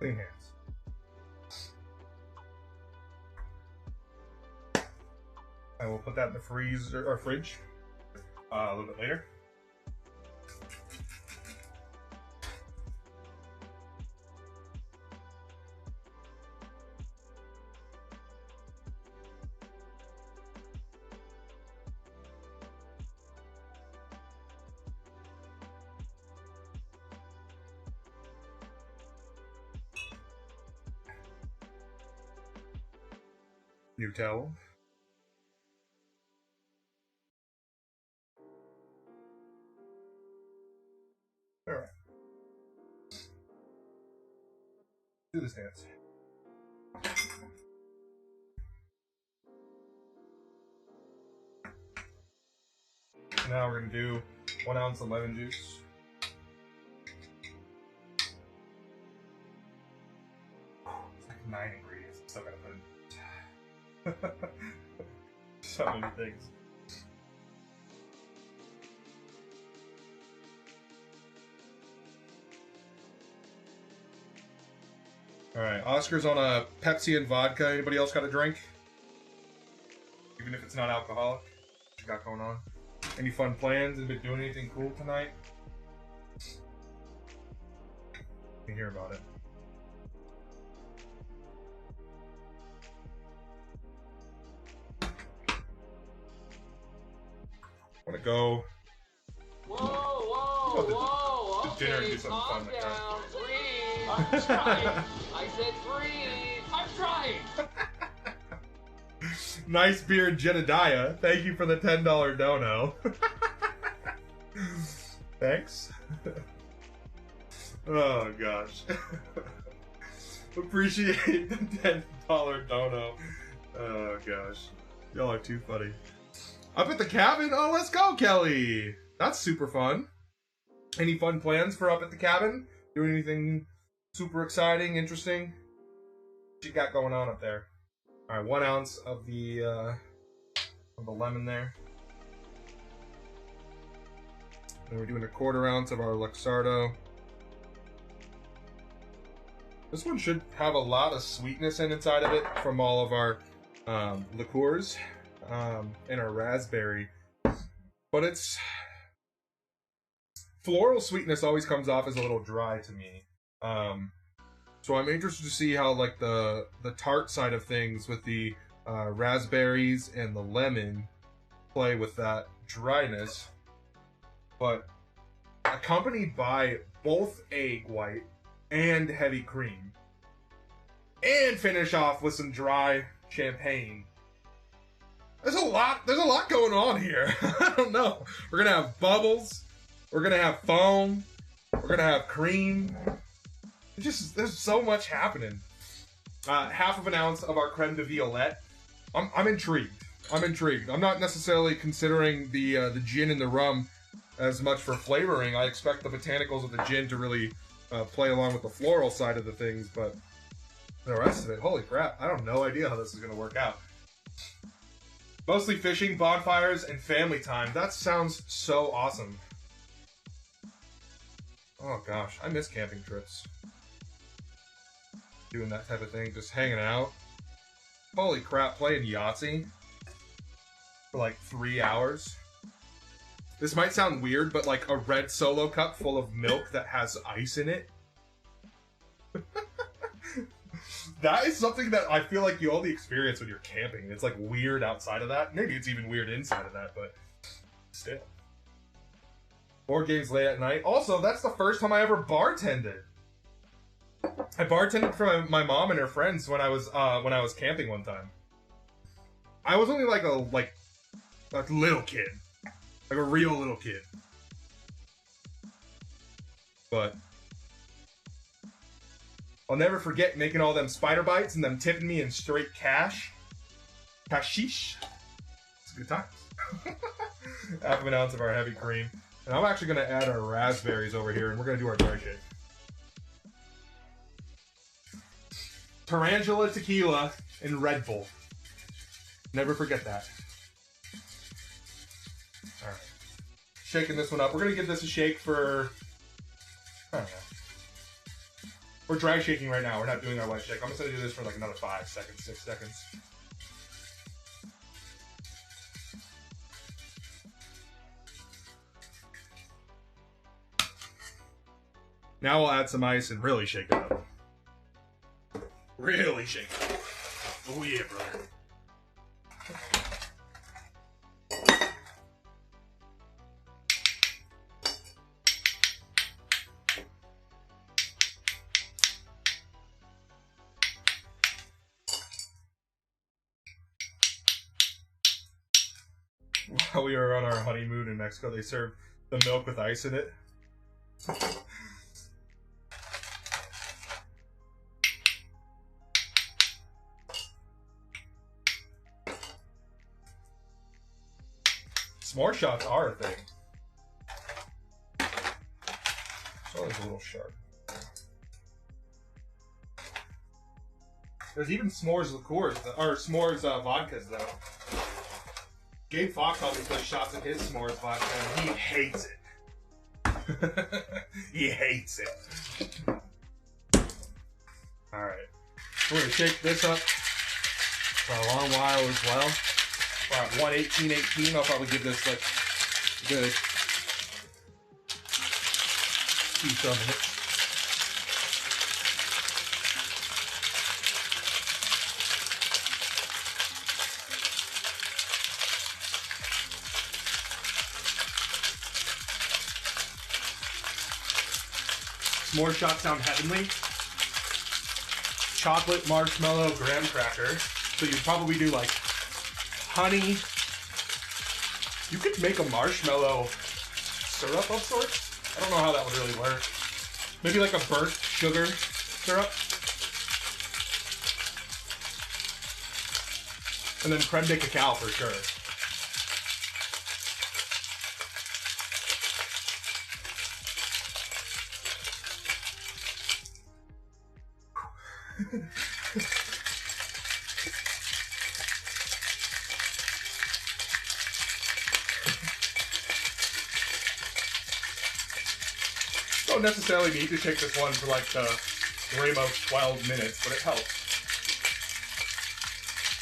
clean hands. I will put that in the freezer or fridge a little bit later. New towel. All right. Do this dance. Now we're gonna do 1 ounce of lemon juice. It's like 9 ingredients. I'm still gonna put in. So many things. Alright, Oscar's on a Pepsi and vodka. Anybody else got a drink? Even if it's not alcoholic? What you got going on? Any fun plans? Have been doing anything cool tonight? Let me hear about it. Want to go? Whoa! to dinner and do something fun like that. Down, please. I'm trying. I said freeze. I'm trying. Nice beard, Jedediah. Thank you for the $10 dono. Thanks. Oh gosh. Appreciate the $10 dono. Oh gosh. Y'all are too funny. Up at the cabin? Oh, let's go, Kelly. That's super fun. Any fun plans for up at the cabin? Doing anything super exciting, interesting? What you got going on up there? All right, 1 ounce of the lemon there. And we're doing a 1/4 ounce of our Luxardo. This one should have a lot of sweetness inside of it from all of our liqueurs and our raspberry. But it's floral sweetness always comes off as a little dry to me. So I'm interested to see how like the tart side of things with the raspberries and the lemon play with that dryness. But accompanied by both egg white and heavy cream. And finish off with some dry champagne. There's a lot going on here. I don't know. We're gonna have bubbles. We're gonna have foam. We're gonna have cream. There's so much happening. 1/2 ounce of our creme de violette. I'm intrigued. I'm not necessarily considering the gin and the rum as much for flavoring. I expect the botanicals of the gin to really play along with the floral side of the things, but the rest of it, holy crap! I have no idea how this is gonna work out. Mostly fishing, bonfires, and family time. That sounds so awesome. Oh gosh, I miss camping trips. Doing that type of thing, just hanging out. Holy crap, playing Yahtzee for like 3 hours. This might sound weird, but like a red Solo cup full of milk that has ice in it. That is something that I feel like you only experience when you're camping. It's like weird outside of that. Maybe it's even weird inside of that, but still. Board games late at night. Also, that's the first time I ever bartended. I bartended for my mom and her friends when I was camping one time. I was only like a little kid, like a real little kid. But I'll never forget making all them spider bites and them tipping me in straight cash. Cashish. It's a good time. 1/2 ounce of our heavy cream. And I'm actually going to add our raspberries over here, and we're going to do our dry shake. Tarantula tequila and Red Bull. Never forget that. Alright. Shaking this one up. We're going to give this a shake for, I don't know, We're dry shaking right now. We're not doing our wet shake. I'm just gonna do this for like another 5 seconds, 6 seconds. Now we'll add some ice and really shake it up. Really shake it up. Oh yeah, brother. While we were on our honeymoon in Mexico, they served the milk with ice in it. S'more shots are a thing. It's always a little sharp. There's even s'mores liqueurs, or s'mores vodkas, though. Gabe Fox always does shots of his s'mores vodka, and he hates it. He hates it. Alright. We're going to shake this up for a long while as well. We're at 1:18:18. I'll probably give this like a good 2 minutes. S'more shots sound heavenly. Chocolate marshmallow graham cracker. So you'd probably do like honey. You could make a marshmallow syrup of sorts. I don't know how that would really work. Maybe like a burnt sugar syrup. And then creme de cacao for sure. Don't necessarily need to shake this one for like the Ramo 12 minutes, but it helps.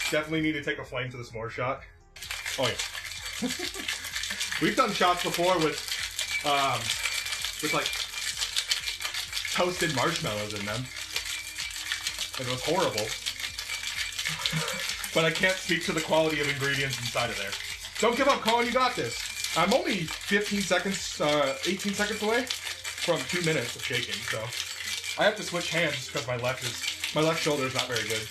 Definitely need to take a flame to the s'more shot. Oh yeah. We've done shots before with like toasted marshmallows in them. It was horrible. But I can't speak to the quality of ingredients inside of there. Don't give up, Colin, you got this. I'm only 18 seconds away from 2 minutes of shaking, so I have to switch hands because my left shoulder is not very good.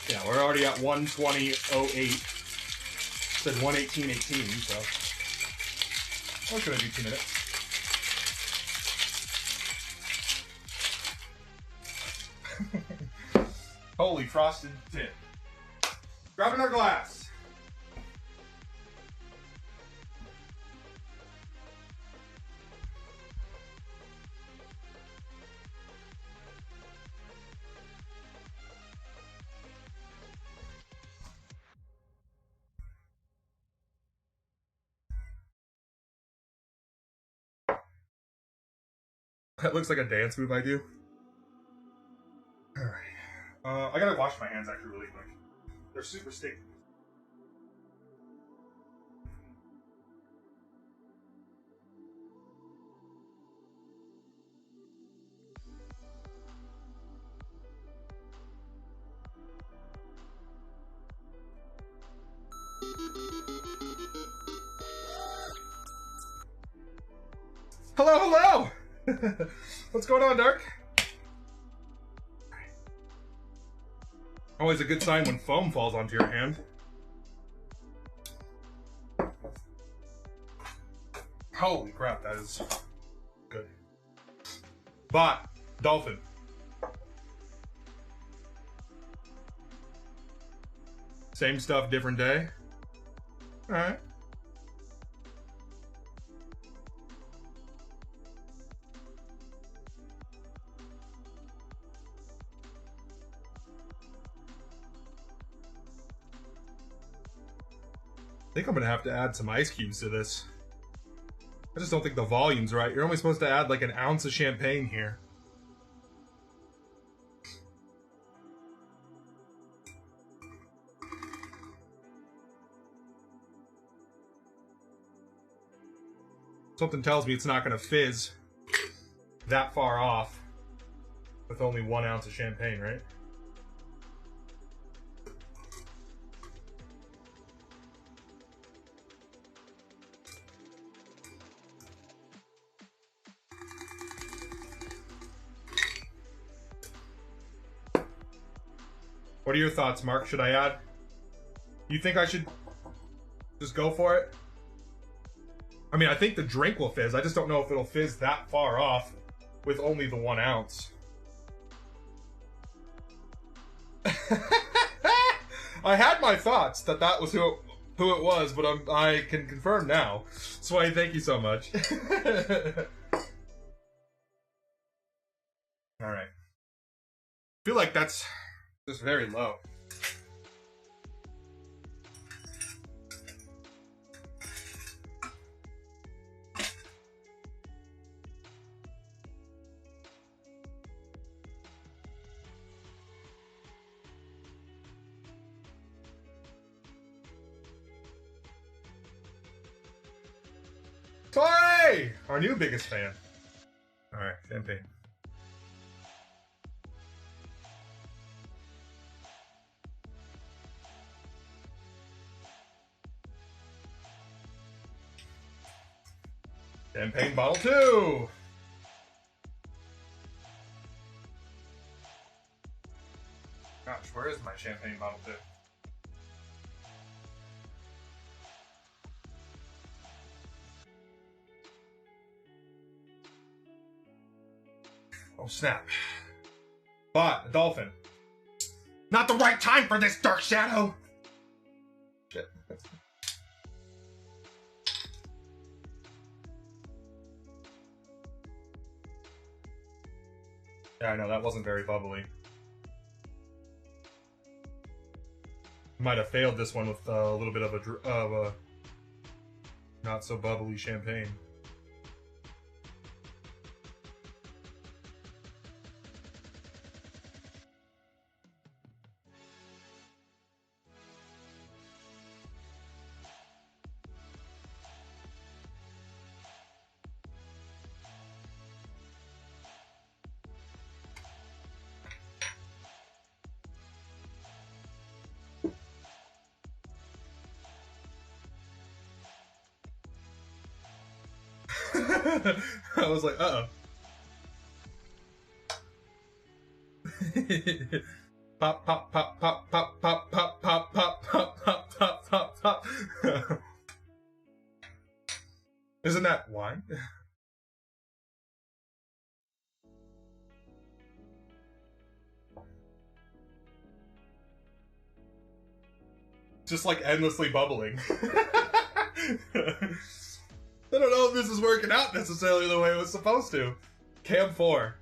Yeah, we're already at 1:20:08. Said 1:18:18, so I'm gonna do 2 minutes. Holy frosted tin. Grab another glass. That looks like a dance move I do. Alright. I gotta wash my hands actually really quick. They're super sticky. Hello, hello! What's going on, Dark? Always a good sign when foam falls onto your hand. Holy crap, that is good. But, dolphin. Same stuff, different day. Alright. I think I'm gonna have to add some ice cubes to this. I just don't think the volume's right. You're only supposed to add like an ounce of champagne here. Something tells me it's not going to fizz that far off with only 1 ounce of champagne, right? What are your thoughts, Mark? Should I add? You think I should just go for it? I mean, I think the drink will fizz. I just don't know if it'll fizz that far off with only the 1 ounce. I had my thoughts that was who it was, but I can confirm now. Sway, thank you so much. All right. I feel like that's just very low. Sorry! Our new biggest fan. Alright, champagne. Champagne bottle 2! Gosh, where is my champagne bottle 2? Oh, snap. But, a dolphin. Not the right time for this, Dark Shadow! Shit. Yeah, I know, that wasn't very bubbly. Might have failed this one with a little bit of a not so bubbly champagne. I was like, uh-oh. Pop, pop, pop, pop, pop, pop, pop, pop, pop, pop, pop, pop, pop, pop. Isn't that wine? Just like endlessly bubbling. I don't know if this is working out necessarily the way it was supposed to. Cam 4.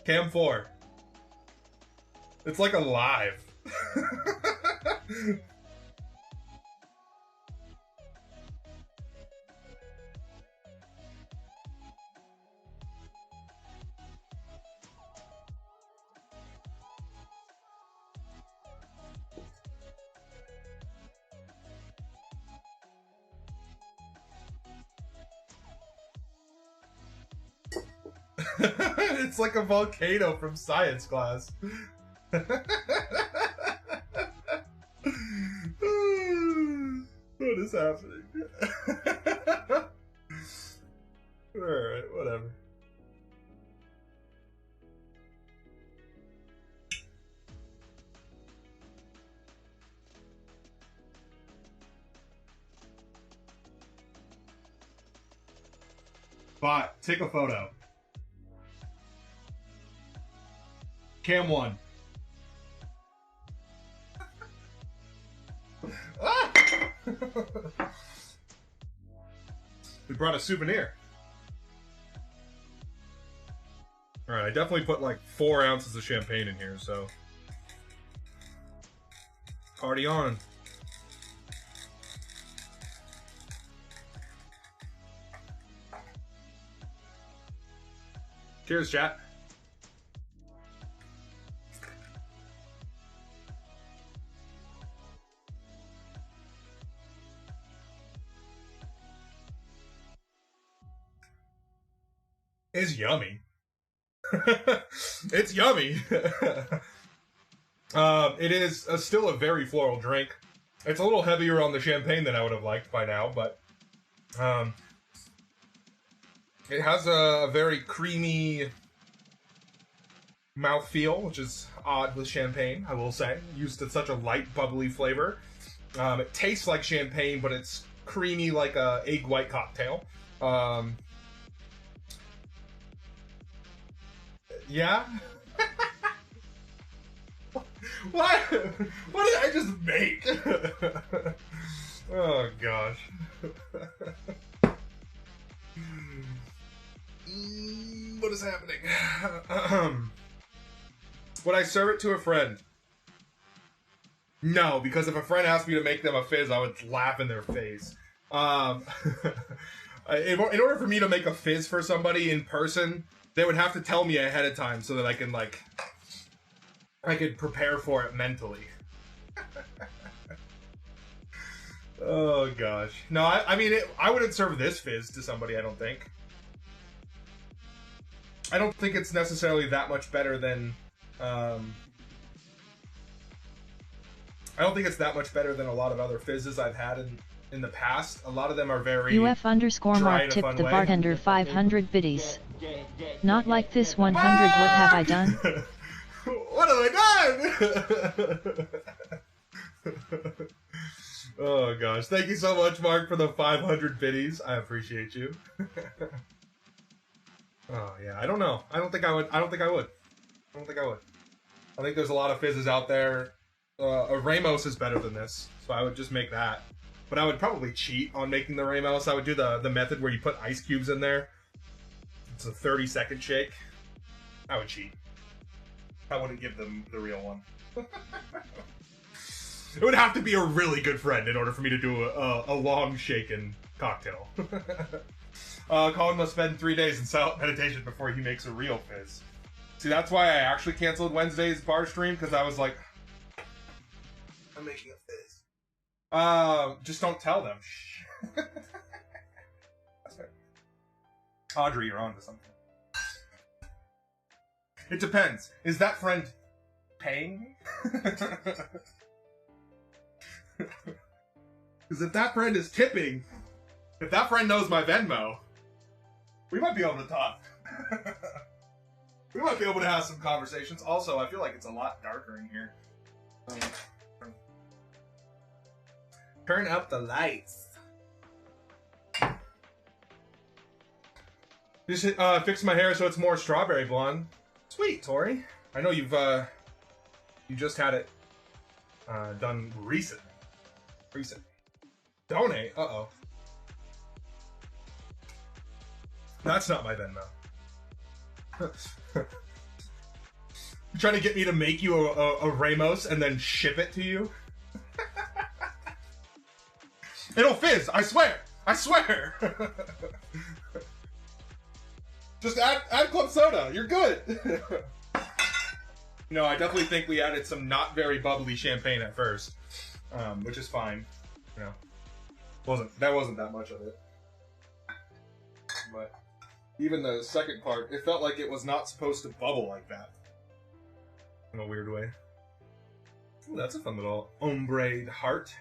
Cam 4. It's like alive. It's like a volcano from science class. What is happening? Alright, whatever. Bot, take a photo. Cam 1. Ah! We brought a souvenir. Alright, I definitely put like 4 ounces of champagne in here, so. Party on. Cheers, chat. It's yummy. It's yummy. It is still a very floral drink. It's a little heavier on the champagne than I would have liked by now, but it has a very creamy mouthfeel, which is odd with champagne, I will say. Used to such a light, bubbly flavor. It tastes like champagne, but it's creamy like a egg white cocktail. Yeah? What? What did I just make? Oh, gosh. What is happening? Would I serve it to a friend? No, because if a friend asked me to make them a fizz, I would laugh in their face. In order for me to make a fizz for somebody in person, they would have to tell me ahead of time so that I can, like, I could prepare for it mentally. Oh, gosh. No, I mean, I wouldn't serve this fizz to somebody, I don't think. I don't think it's necessarily that much better than, I don't think it's that much better than a lot of other fizzes I've had in the past. A lot of them are very UF_Mark tipped the bartender 500 biddies. Not like this 100, what have I done? What have I done? Oh gosh, thank you so much, Mark, for the 500 biddies. I appreciate you. Oh yeah, I don't know. I don't think I would. I don't think I would. I think there's a lot of fizzes out there. A Ramos is better than this, so I would just make that. But I would probably cheat on making the Ramos. I would do the method where you put ice cubes in there. It's a 30-second shake. I would cheat. I wouldn't give them the real one. It would have to be a really good friend in order for me to do a long shaken cocktail. Colin must spend 3 days in silent meditation before he makes a real fizz. See, that's why I actually canceled Wednesday's bar stream, because I was like, I'm making a fizz. Just don't tell them. That's right. Audrey, you're on to something. It depends. Is that friend paying me? Because if that friend is tipping, if that friend knows my Venmo, we might be able to talk. We might be able to have some conversations. Also, I feel like it's a lot darker in here. Turn up the lights. Just fix my hair so it's more strawberry blonde. Sweet, Tori. I know you just had it done recently. Donate? Uh-oh. That's not my Venmo. You're trying to get me to make you a Ramos and then ship it to you? It'll fizz, I swear! I swear! Just add club soda, you're good! No, I definitely think we added some not very bubbly champagne at first. Which is fine. You know. That wasn't that much of it. But even the second part, it felt like it was not supposed to bubble like that. In a weird way. Ooh, that's a fun little ombre heart.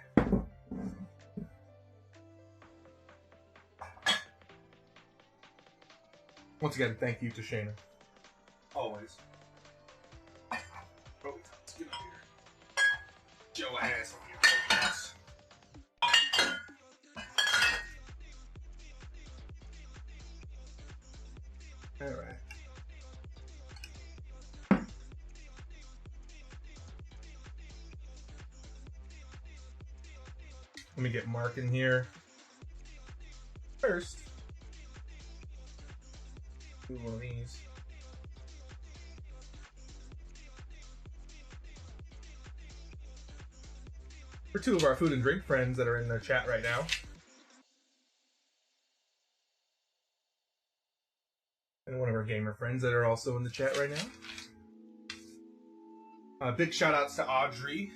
Once again, thank you to Shayna. Always. Oh, let's get up here. Joe ass on your ass. Alright. Let me get Mark in here. First. Do one of these. For two of our food and drink friends that are in the chat right now. And one of our gamer our friends that are also in the chat right now. Big shout outs to Audrey.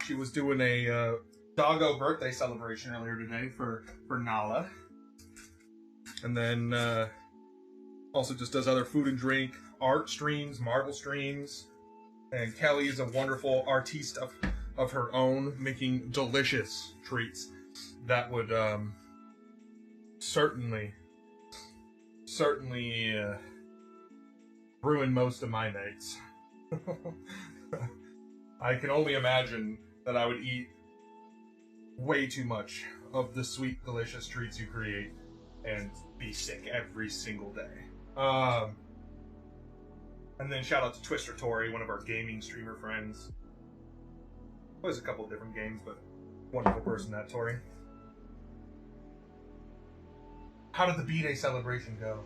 She was doing a doggo birthday celebration earlier today for Nala. And then also just does other food and drink, art streams, marble streams. And Kelly is a wonderful artiste of her own, making delicious treats that would certainly ruin most of my nights. I can only imagine that I would eat way too much of the sweet, delicious treats you create and be sick every single day. And then shout out to Twister Tori, one of our gaming streamer friends. Plays a couple of different games, but wonderful person, that Tori. How did the B-Day celebration go?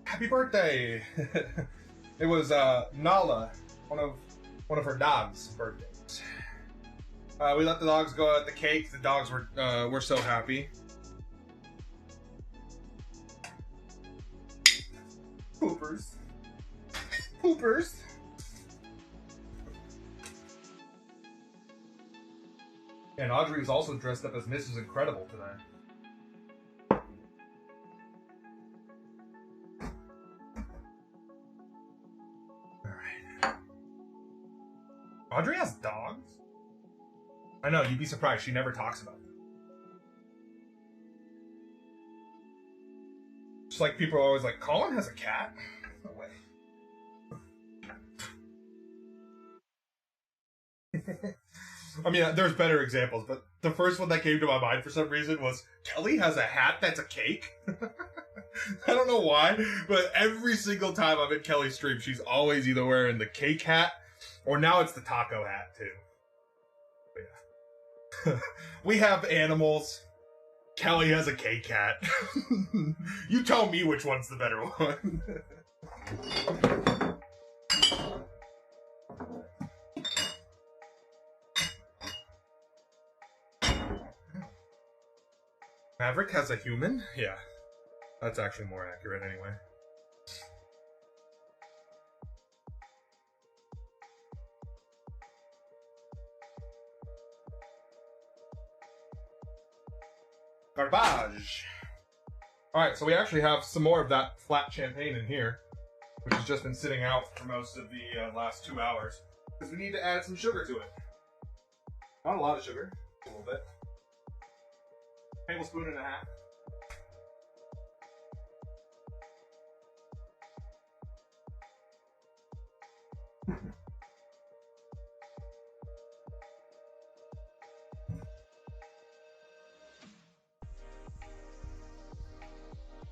Happy birthday! It was Nala, one of her dogs' birthdays. We let the dogs go at the cake. The dogs were so happy. Poopers. Poopers. And Audrey was also dressed up as Mrs. Incredible today. Audrey has dogs? I know, you'd be surprised. She never talks about them. Just like people are always like, Colin has a cat? No way. I mean, there's better examples, but the first one that came to my mind for some reason was, Kelly has a hat that's a cake? I don't know why, but every single time I'm in Kelly's stream, she's always either wearing the cake hat, or now it's the taco hat, too. But yeah. We have animals. Kelly has a cake hat. You tell me which one's the better one. Maverick has a human? Yeah. That's actually more accurate anyway. Garbage. Alright, so we actually have some more of that flat champagne in here, which has just been sitting out for most of the last 2 hours, because we need to add some sugar to it. Not a lot of sugar, a little bit. Tablespoon and a half.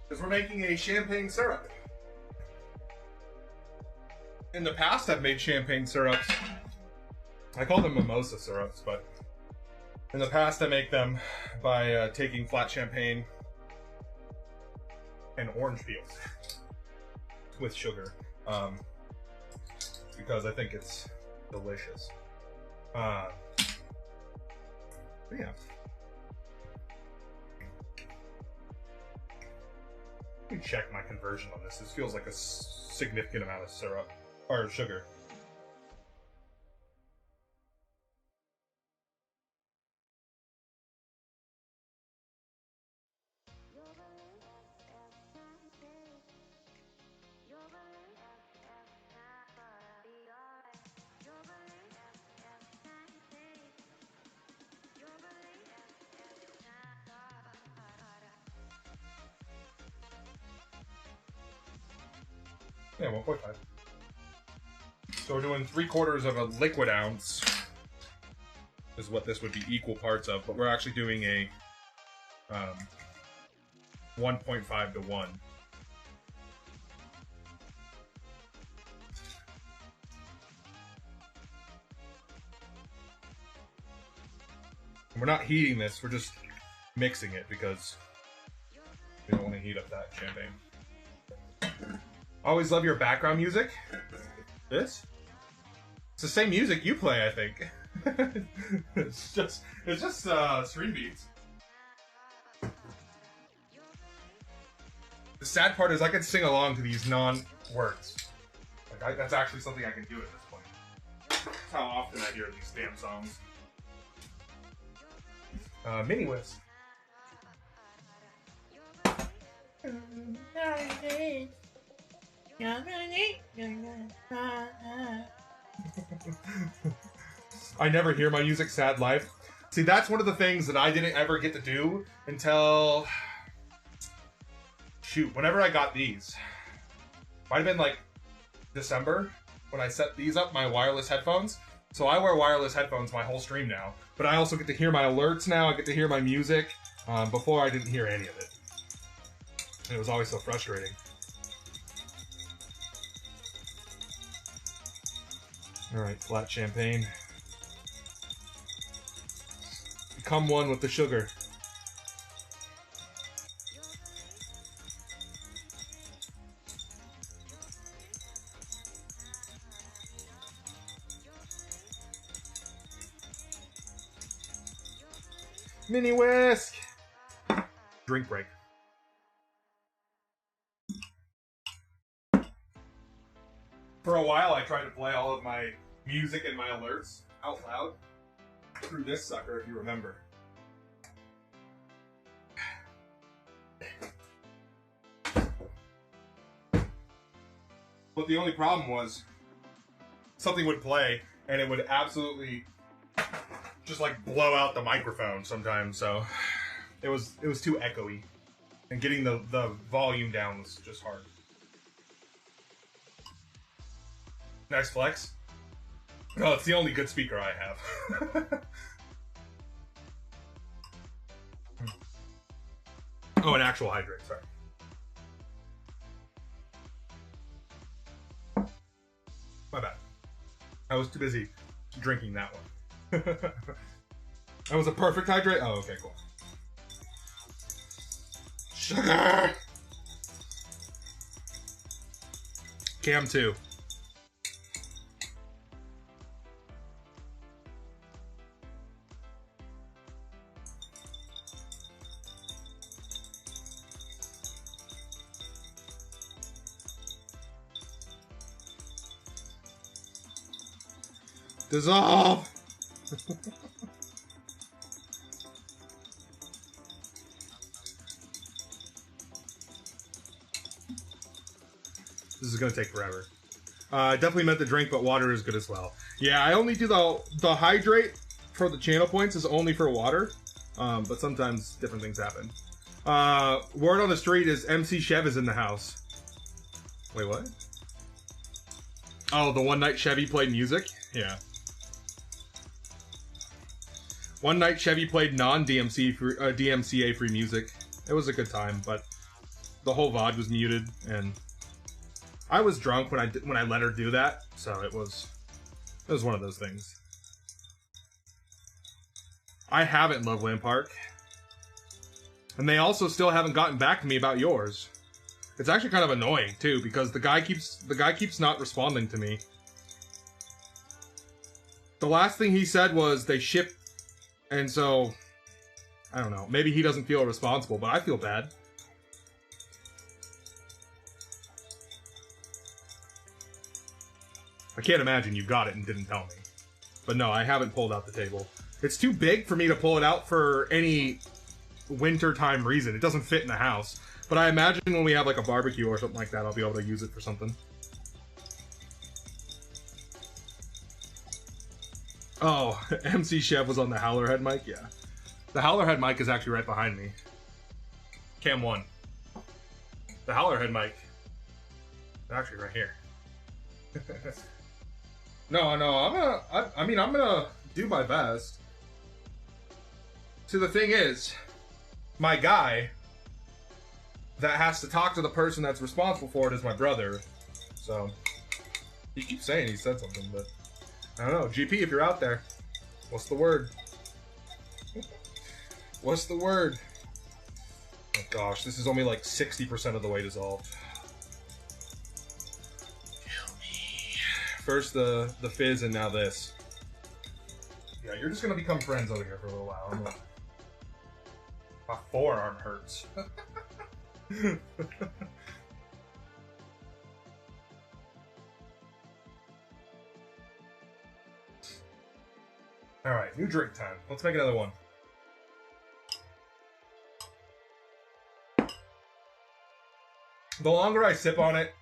Because we're making a champagne syrup. In the past, I've made champagne syrups. I call them mimosa syrups, but in the past, I make them by taking flat champagne and orange peels with sugar, because I think it's delicious. But yeah. Let me check my conversion on this. This feels like a significant amount of syrup or sugar. Yeah, 1.5. So we're doing 3/4 of a liquid ounce is what this would be equal parts of, but we're actually doing a 1.5 to 1. And we're not heating this, we're just mixing it because we don't want to heat up that champagne. Always love your background music. This? It's the same music you play, I think. it's just stream beats. The sad part is I can sing along to these non-words. Like that's actually something I can do at this point. That's how often I hear these damn songs. Mini Whisk. I never hear my music sad live. See, that's one of the things that I didn't ever get to do until... Shoot, whenever I got these. Might have been like December when I set these up, my wireless headphones. So I wear wireless headphones my whole stream now. But I also get to hear my alerts now. I get to hear my music. Before I didn't hear any of it. And it was always so frustrating. Alright, flat champagne. Become one with the sugar. Mini Whisk! Drink break. For a while, I tried to play all of my music and my alerts out loud through this sucker, if you remember. But the only problem was something would play and it would absolutely just like blow out the microphone sometimes, so it was too echoey. And getting the volume down was just hard. Nice flex. Oh, it's the only good speaker I have. Oh, an actual hydrate, sorry. My bad. I was too busy drinking that one. That was a perfect hydrate? Oh, okay, cool. Sugar! Cam 2. Dissolve! This is gonna take forever. I definitely meant the drink, but water is good as well. Yeah, I only do the hydrate for the channel points is only for water, but sometimes different things happen. Word on the street is MC Chev is in the house. Wait, what? Oh, the one night Chevy played music? Yeah. One night Chevy played DMCA free music. It was a good time, but the whole VOD was muted, and I was drunk when I let her do that, so it was one of those things. I haven't Loveland Park, and they also still haven't gotten back to me about yours. It's actually kind of annoying too, because the guy keeps not responding to me. The last thing he said was they shipped. And so, I don't know, maybe he doesn't feel responsible, but I feel bad. I can't imagine you got it and didn't tell me. But no, I haven't pulled out the table. It's too big for me to pull it out for any wintertime reason. It doesn't fit in the house. But I imagine when we have like a barbecue or something like that, I'll be able to use it for something. Oh, MC Chev was on the Howler Head mic? Yeah. The Howler Head mic is actually right behind me. Cam 1. The Howler Head mic is actually right here. No, I'm gonna do my best. See, the thing is, my guy that has to talk to the person that's responsible for it is my brother. So, he keeps saying he said something, but I don't know. GP, if you're out there, what's the word? What's the word? Oh gosh, this is only like 60% of the way dissolved. Kill me. First the fizz and now this. Yeah, you're just gonna become friends over here for a little while. My forearm hurts. Alright, new drink time. Let's make another one. The longer I sip on it,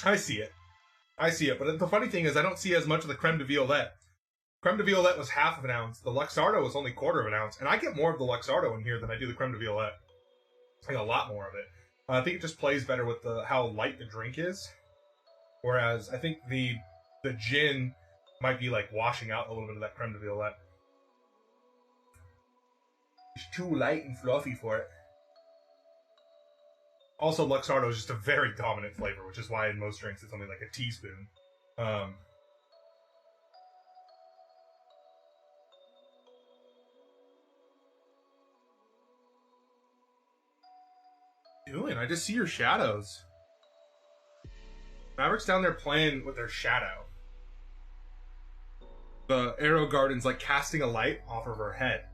I see it. I see it. But the funny thing is I don't see as much of the creme de violette. Creme de violette was half of an ounce. The Luxardo was only quarter of an ounce. And I get more of the Luxardo in here than I do the creme de violette. I get a lot more of it. I think it just plays better with how light the drink is. Whereas I think the gin might be like washing out a little bit of that creme de violette. It's too light and fluffy for it. Also, Luxardo is just a very dominant flavor, which is why in most drinks it's only like a teaspoon. Doing? I just see your shadows. Maverick's down there playing with their shadow. The Arrow Garden's like casting a light off of her head.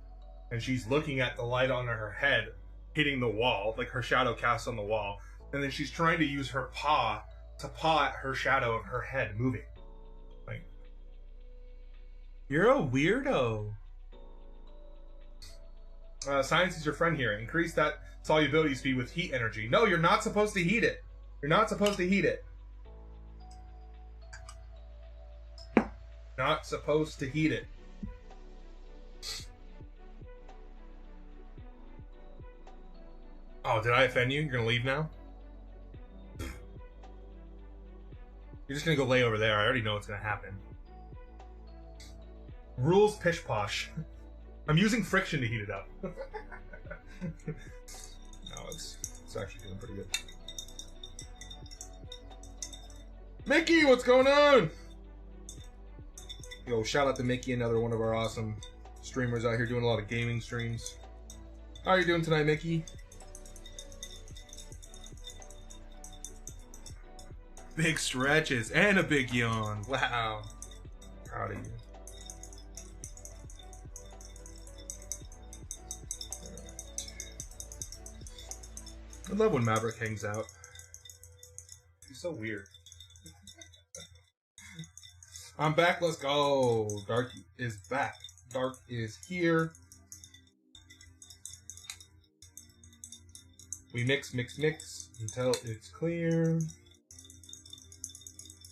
And she's looking at the light on her head hitting the wall, like her shadow cast on the wall. And then she's trying to use her paw to paw at her shadow of her head moving. Like, you're a weirdo. Science is your friend here. Increase that solubility speed with heat energy. No, you're not supposed to heat it. You're not supposed to heat it. Not supposed to heat it. Oh, did I offend you? You're gonna leave now? You're just gonna go lay over there. I already know what's gonna happen. Rules pish posh. I'm using friction to heat it up. No, it's actually doing pretty good. Mickey, what's going on? Yo, shout out to Mickey, another one of our awesome streamers out here doing a lot of gaming streams. How are you doing tonight, Mickey? Big stretches and a big yawn. Wow. Proud of you. I love when Maverick hangs out. He's so weird. I'm back. Let's go. Dark is back. Dark is here. We mix until it's clear.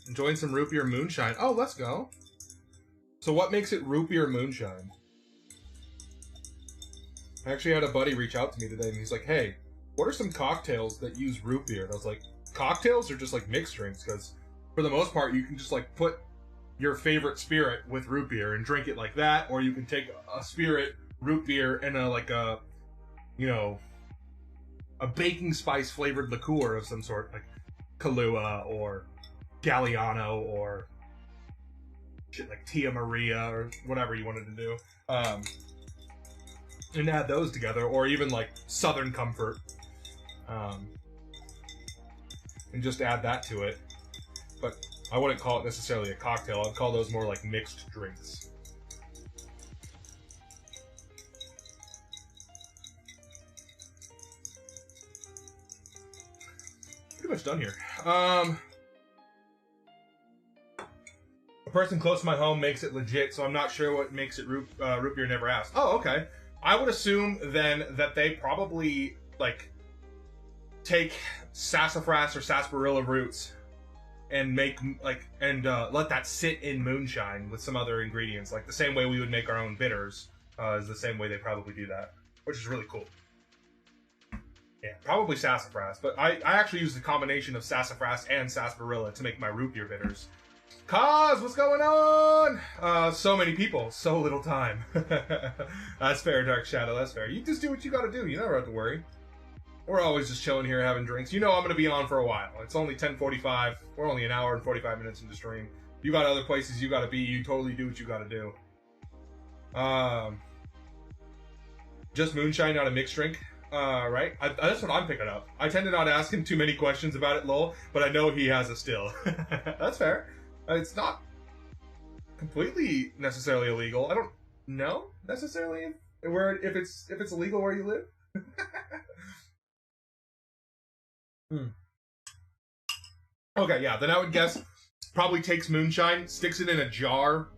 Enjoying some root beer moonshine. Oh, let's go. So what makes it root beer moonshine? I actually had a buddy reach out to me today and he's like, hey, what are some cocktails that use root beer? And I was like, cocktails are just like mixed drinks, because for the most part you can just like put your favorite spirit with root beer and drink it like that, or you can take a spirit, root beer, and a baking spice flavored liqueur of some sort, like Kahlua or Galliano or shit like Tia Maria or whatever you wanted to do, and add those together, or even like Southern Comfort, and just add that to it. But I wouldn't call it necessarily a cocktail. I'd call those more like mixed drinks. Pretty much done here. A person close to my home makes it legit, so I'm not sure what makes it root beer. Never asked. Oh, okay. I would assume then that they probably like take sassafras or sarsaparilla roots and make let that sit in moonshine with some other ingredients, like the same way we would make our own bitters. Is the same way they probably do that, which is really cool. Yeah, probably sassafras, but I actually use the combination of sassafras and sarsaparilla to make my root beer bitters. Cause, what's going on? So many people, so little time. That's fair, Dark Shadow, that's fair. You just do what you gotta do, you never have to worry. We're always just chilling here having drinks. You know I'm gonna be on for a while. It's only 10:45. We're only an hour and 45 minutes into stream. You got other places you gotta be, you totally do what you gotta do. Just moonshine, not a mixed drink. right? That's what I'm picking up. I tend to not ask him too many questions about it, lol, but I know he has a still. That's fair. It's not completely necessarily illegal. I don't know necessarily if it's illegal where you live. Okay, yeah, then I would guess probably takes moonshine, sticks it in a jar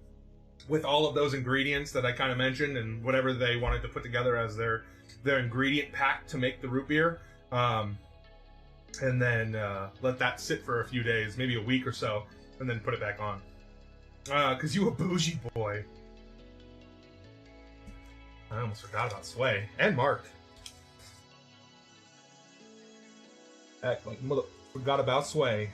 with all of those ingredients that I kind of mentioned and whatever they wanted to put together as their ingredient pack to make the root beer. And then let that sit for a few days, maybe a week or so, and then put it back on. Because you a bougie boy. I almost forgot about Sway. And Mark. Heck, like, forgot about Sway.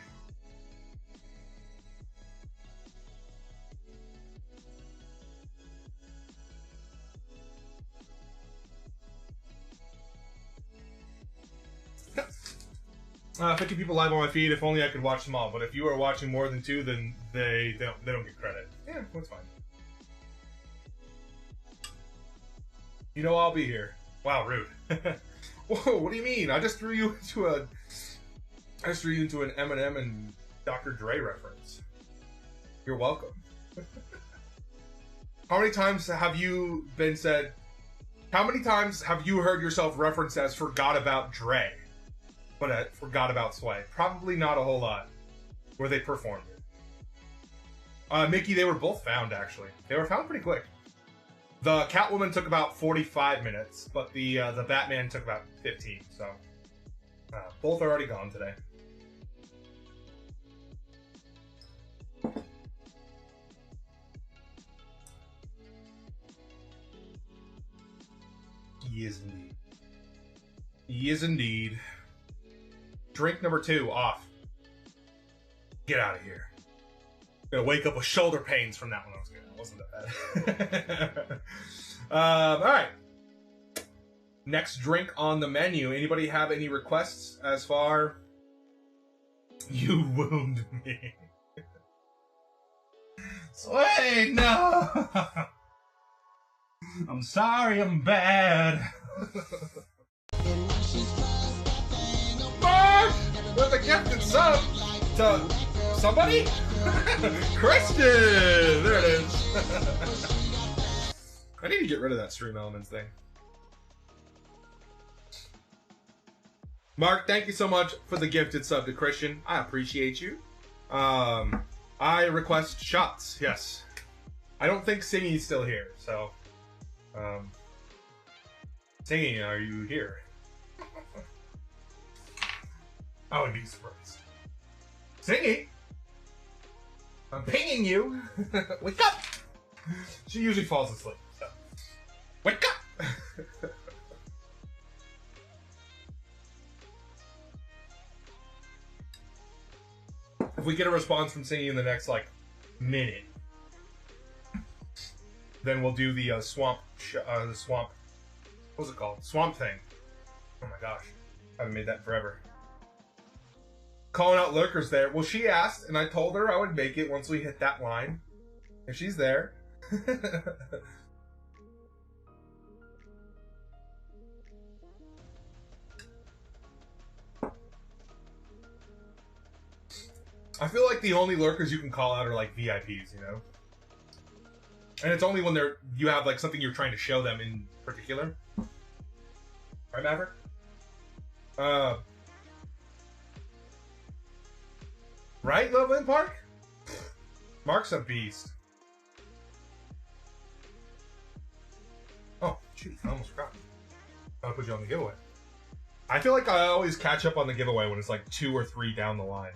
Uh, 50 people live on my feed. If only I could watch them all. But if you are watching more than 2, then they don't get credit. Yeah, that's fine. You know I'll be here. Wow, rude. Whoa, what do you mean? I just threw you into an Eminem and Dr. Dre reference. You're welcome. How many times have you been said? How many times have you heard yourself referenced as "forgot about Dre"? But I forgot about Sway. Probably not a whole lot. Where they performed it. Mickey, they were both found, actually. They were found pretty quick. The Catwoman took about 45 minutes, but the Batman took about 15, so... both are already gone today. Yes, indeed. Yes, indeed. Drink number 2, off. Get out of here. Gonna wake up with shoulder pains from that one. That wasn't that bad. Alright. Next drink on the menu. Anybody have any requests as far? You wound me. Sway, no! I'm sorry, I'm bad. With a gifted sub to somebody? Christian! There it is. I need to get rid of that stream elements thing. Mark, thank you so much for the gifted sub to Christian. I appreciate you. I request shots, yes. I don't think Singy's still here, so... Singy, are you here? I would be surprised. Singy! I'm pinging you! Wake up! She usually falls asleep, so... Wake up! If we get a response from Singy in the next, like, minute, then we'll do the swamp... What's it called? Swamp thing. Oh my gosh. I haven't made that in forever. Calling out lurkers there. Well, she asked, and I told her I would make it once we hit that line. And she's there. I feel like the only lurkers you can call out are like VIPs, you know? And it's only when you have like something you're trying to show them in particular. Right, Maverick? Right, Loveland Park? Mark's a beast. Oh, shoot, I almost forgot. I'll put you on the giveaway. I feel like I always catch up on the giveaway when it's like 2 or 3 down the line.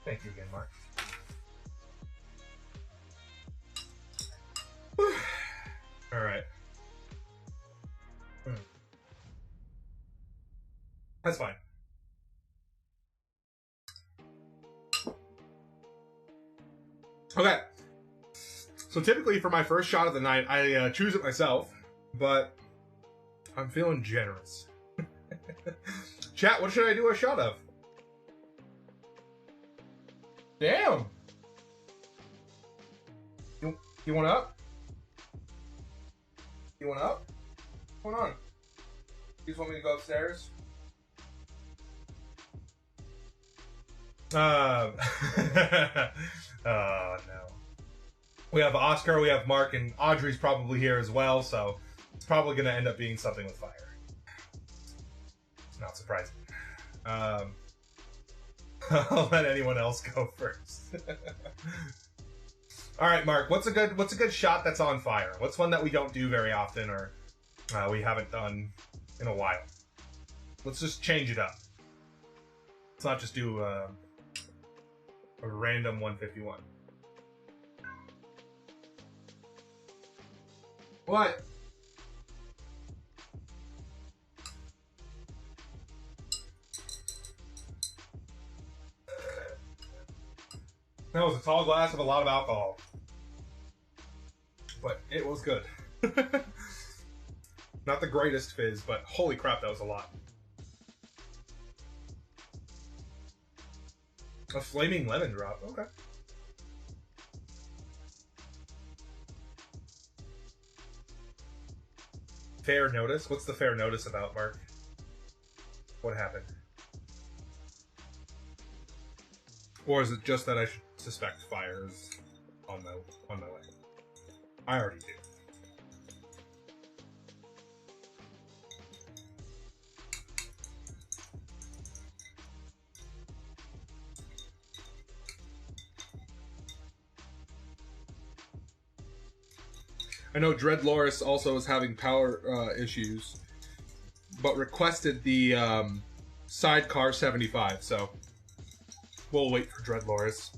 Thank you again, Mark. Alright. That's fine. Okay. So typically for my first shot of the night, I choose it myself, but I'm feeling generous. Chat, what should I do a shot of? Damn! You want up? You want up? What's going on? You just want me to go upstairs? Oh no. We have Oscar, we have Mark, and Audrey's probably here as well, so it's probably going to end up being something with fire. It's not surprising. I'll let anyone else go first. All right, Mark. What's a good shot that's on fire? What's one that we don't do very often, or we haven't done in a while? Let's just change it up. Let's not just do a random 151. What? That was a tall glass of a lot of alcohol. But it was good. Not the greatest fizz, but holy crap, that was a lot. A flaming lemon drop, okay. Fair notice? What's the fair notice about, Mark? What happened? Or is it just that I should suspect fire is on my way? I already do. I know Dread Loris also is having power issues, but requested the sidecar 75, so we'll wait for Dread Loris.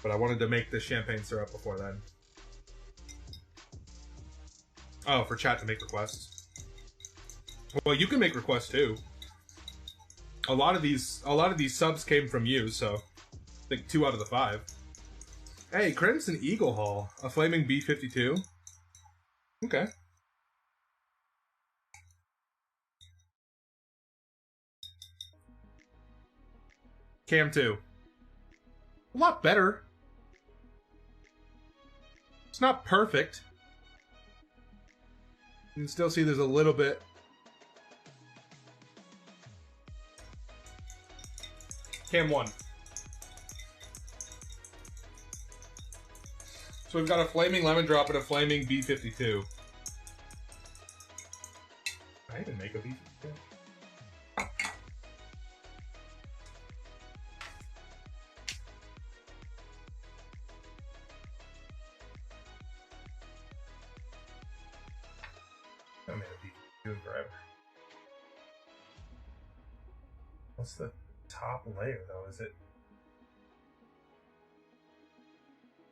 But I wanted to make the champagne syrup before then. Oh, for chat to make requests. Well, you can make requests too. A lot of these subs came from you, so I think 2 out of the 5. Hey, Crimson Eagle Hall, a flaming B-52. Okay. Cam 2. A lot better. It's not perfect. You can still see there's a little bit. Cam 1. So we've got a flaming lemon drop and a flaming B-52. I even make a B-52. I made a B-52 forever. What's the top layer though? Is it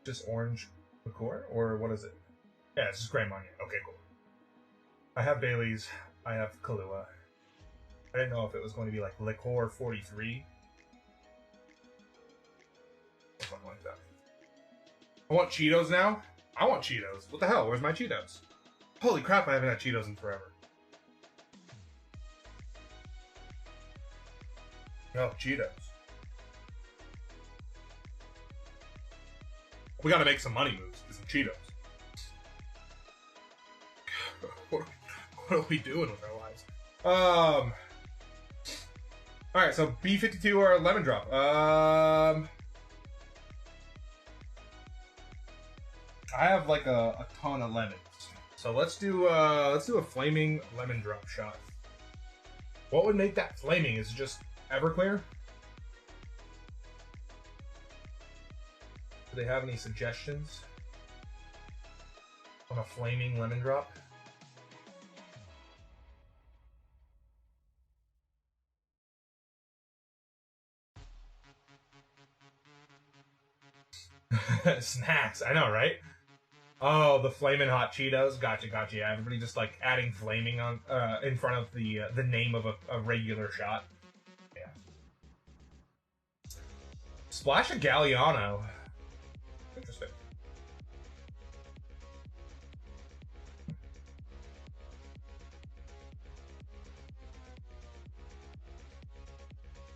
just orange liqueur, or what is it? Yeah, it's just Grand Marnier. Okay, cool. I have Bailey's. I have Kahlua. I didn't know if it was going to be like liqueur 43. Something like that. I want Cheetos now? I want Cheetos. What the hell? Where's my Cheetos? Holy crap, I haven't had Cheetos in forever. No, Cheetos. We gotta make some money moves. Get some Cheetos. What are we doing with our lives? Alright, so B-52 or lemon drop. I have like a ton of lemons. So let's do a flaming lemon drop shot. What would make that flaming? Is it just Everclear? Do they have any suggestions on a flaming lemon drop? Snacks, I know, right? Oh, the flaming hot Cheetos. Gotcha. Yeah, everybody just like adding flaming on in front of the name of a regular shot. Yeah. Splash of Galliano. Interesting.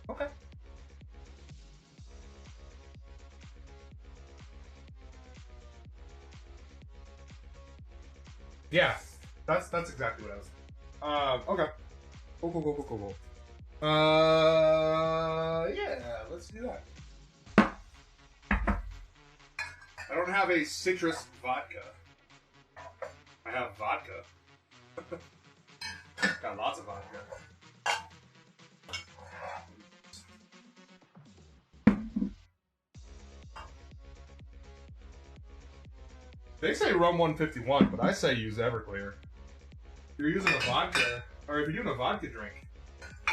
Okay. Yeah. That's exactly what I was thinking. Okay. Cool. Yeah, let's do that. I don't have a citrus vodka. I have vodka. Got lots of vodka. They say rum 151, but I say use Everclear. If you're using a vodka, or if you're doing a vodka drink,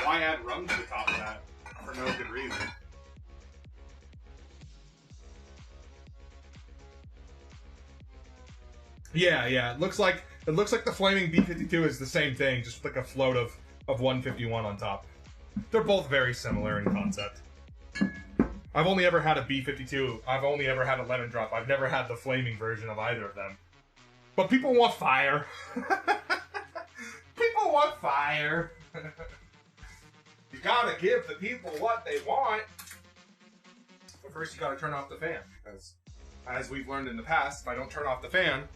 why add rum to the top of that for no good reason? Yeah. It looks like the Flaming B52 is the same thing, just like a float of 151 on top. They're both very similar in concept. I've only ever had a B52. I've only ever had a lemon drop. I've never had the flaming version of either of them. But people want fire. People want fire. You gotta give the people what they want. But first you gotta turn off the fan. Because, as we've learned in the past, if I don't turn off the fan,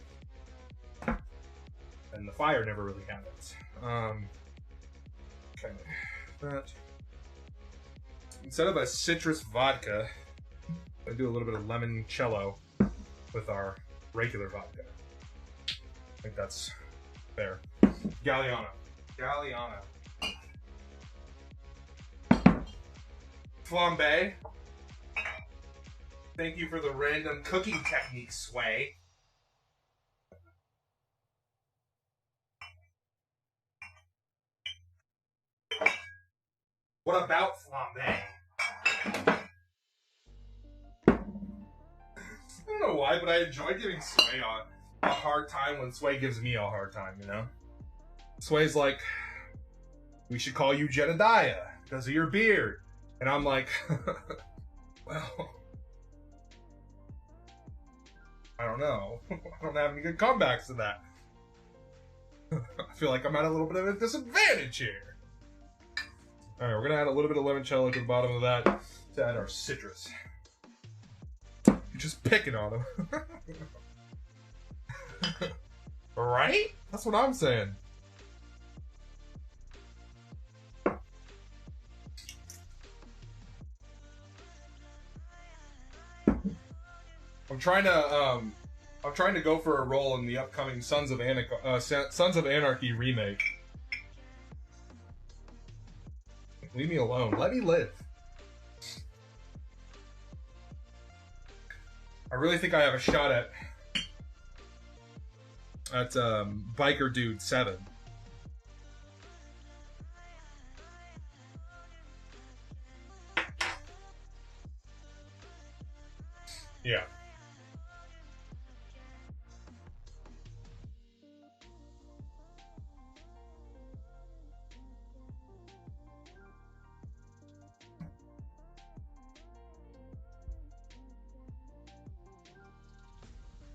then the fire never really happens. Okay. That. Instead of a citrus vodka, I do a little bit of limoncello with our regular vodka. I think that's fair. Galliano. Flambe. Thank you for the random cooking technique, Sway. What about flambe? I don't know why, but I enjoy giving Sway a hard time when Sway gives me a hard time, you know? Sway's like, we should call you Jedediah because of your beard. And I'm like, well, I don't know. I don't have any good comebacks to that. I feel like I'm at a little bit of a disadvantage here. Alright, we're gonna add a little bit of limoncello to the bottom of that to add our citrus. You're just picking on them. Right? That's what I'm saying. I'm trying to go for a role in the upcoming Sons of Anarchy remake. Leave me alone. Let me live. I really think I have a shot at Biker Dude 7. Yeah.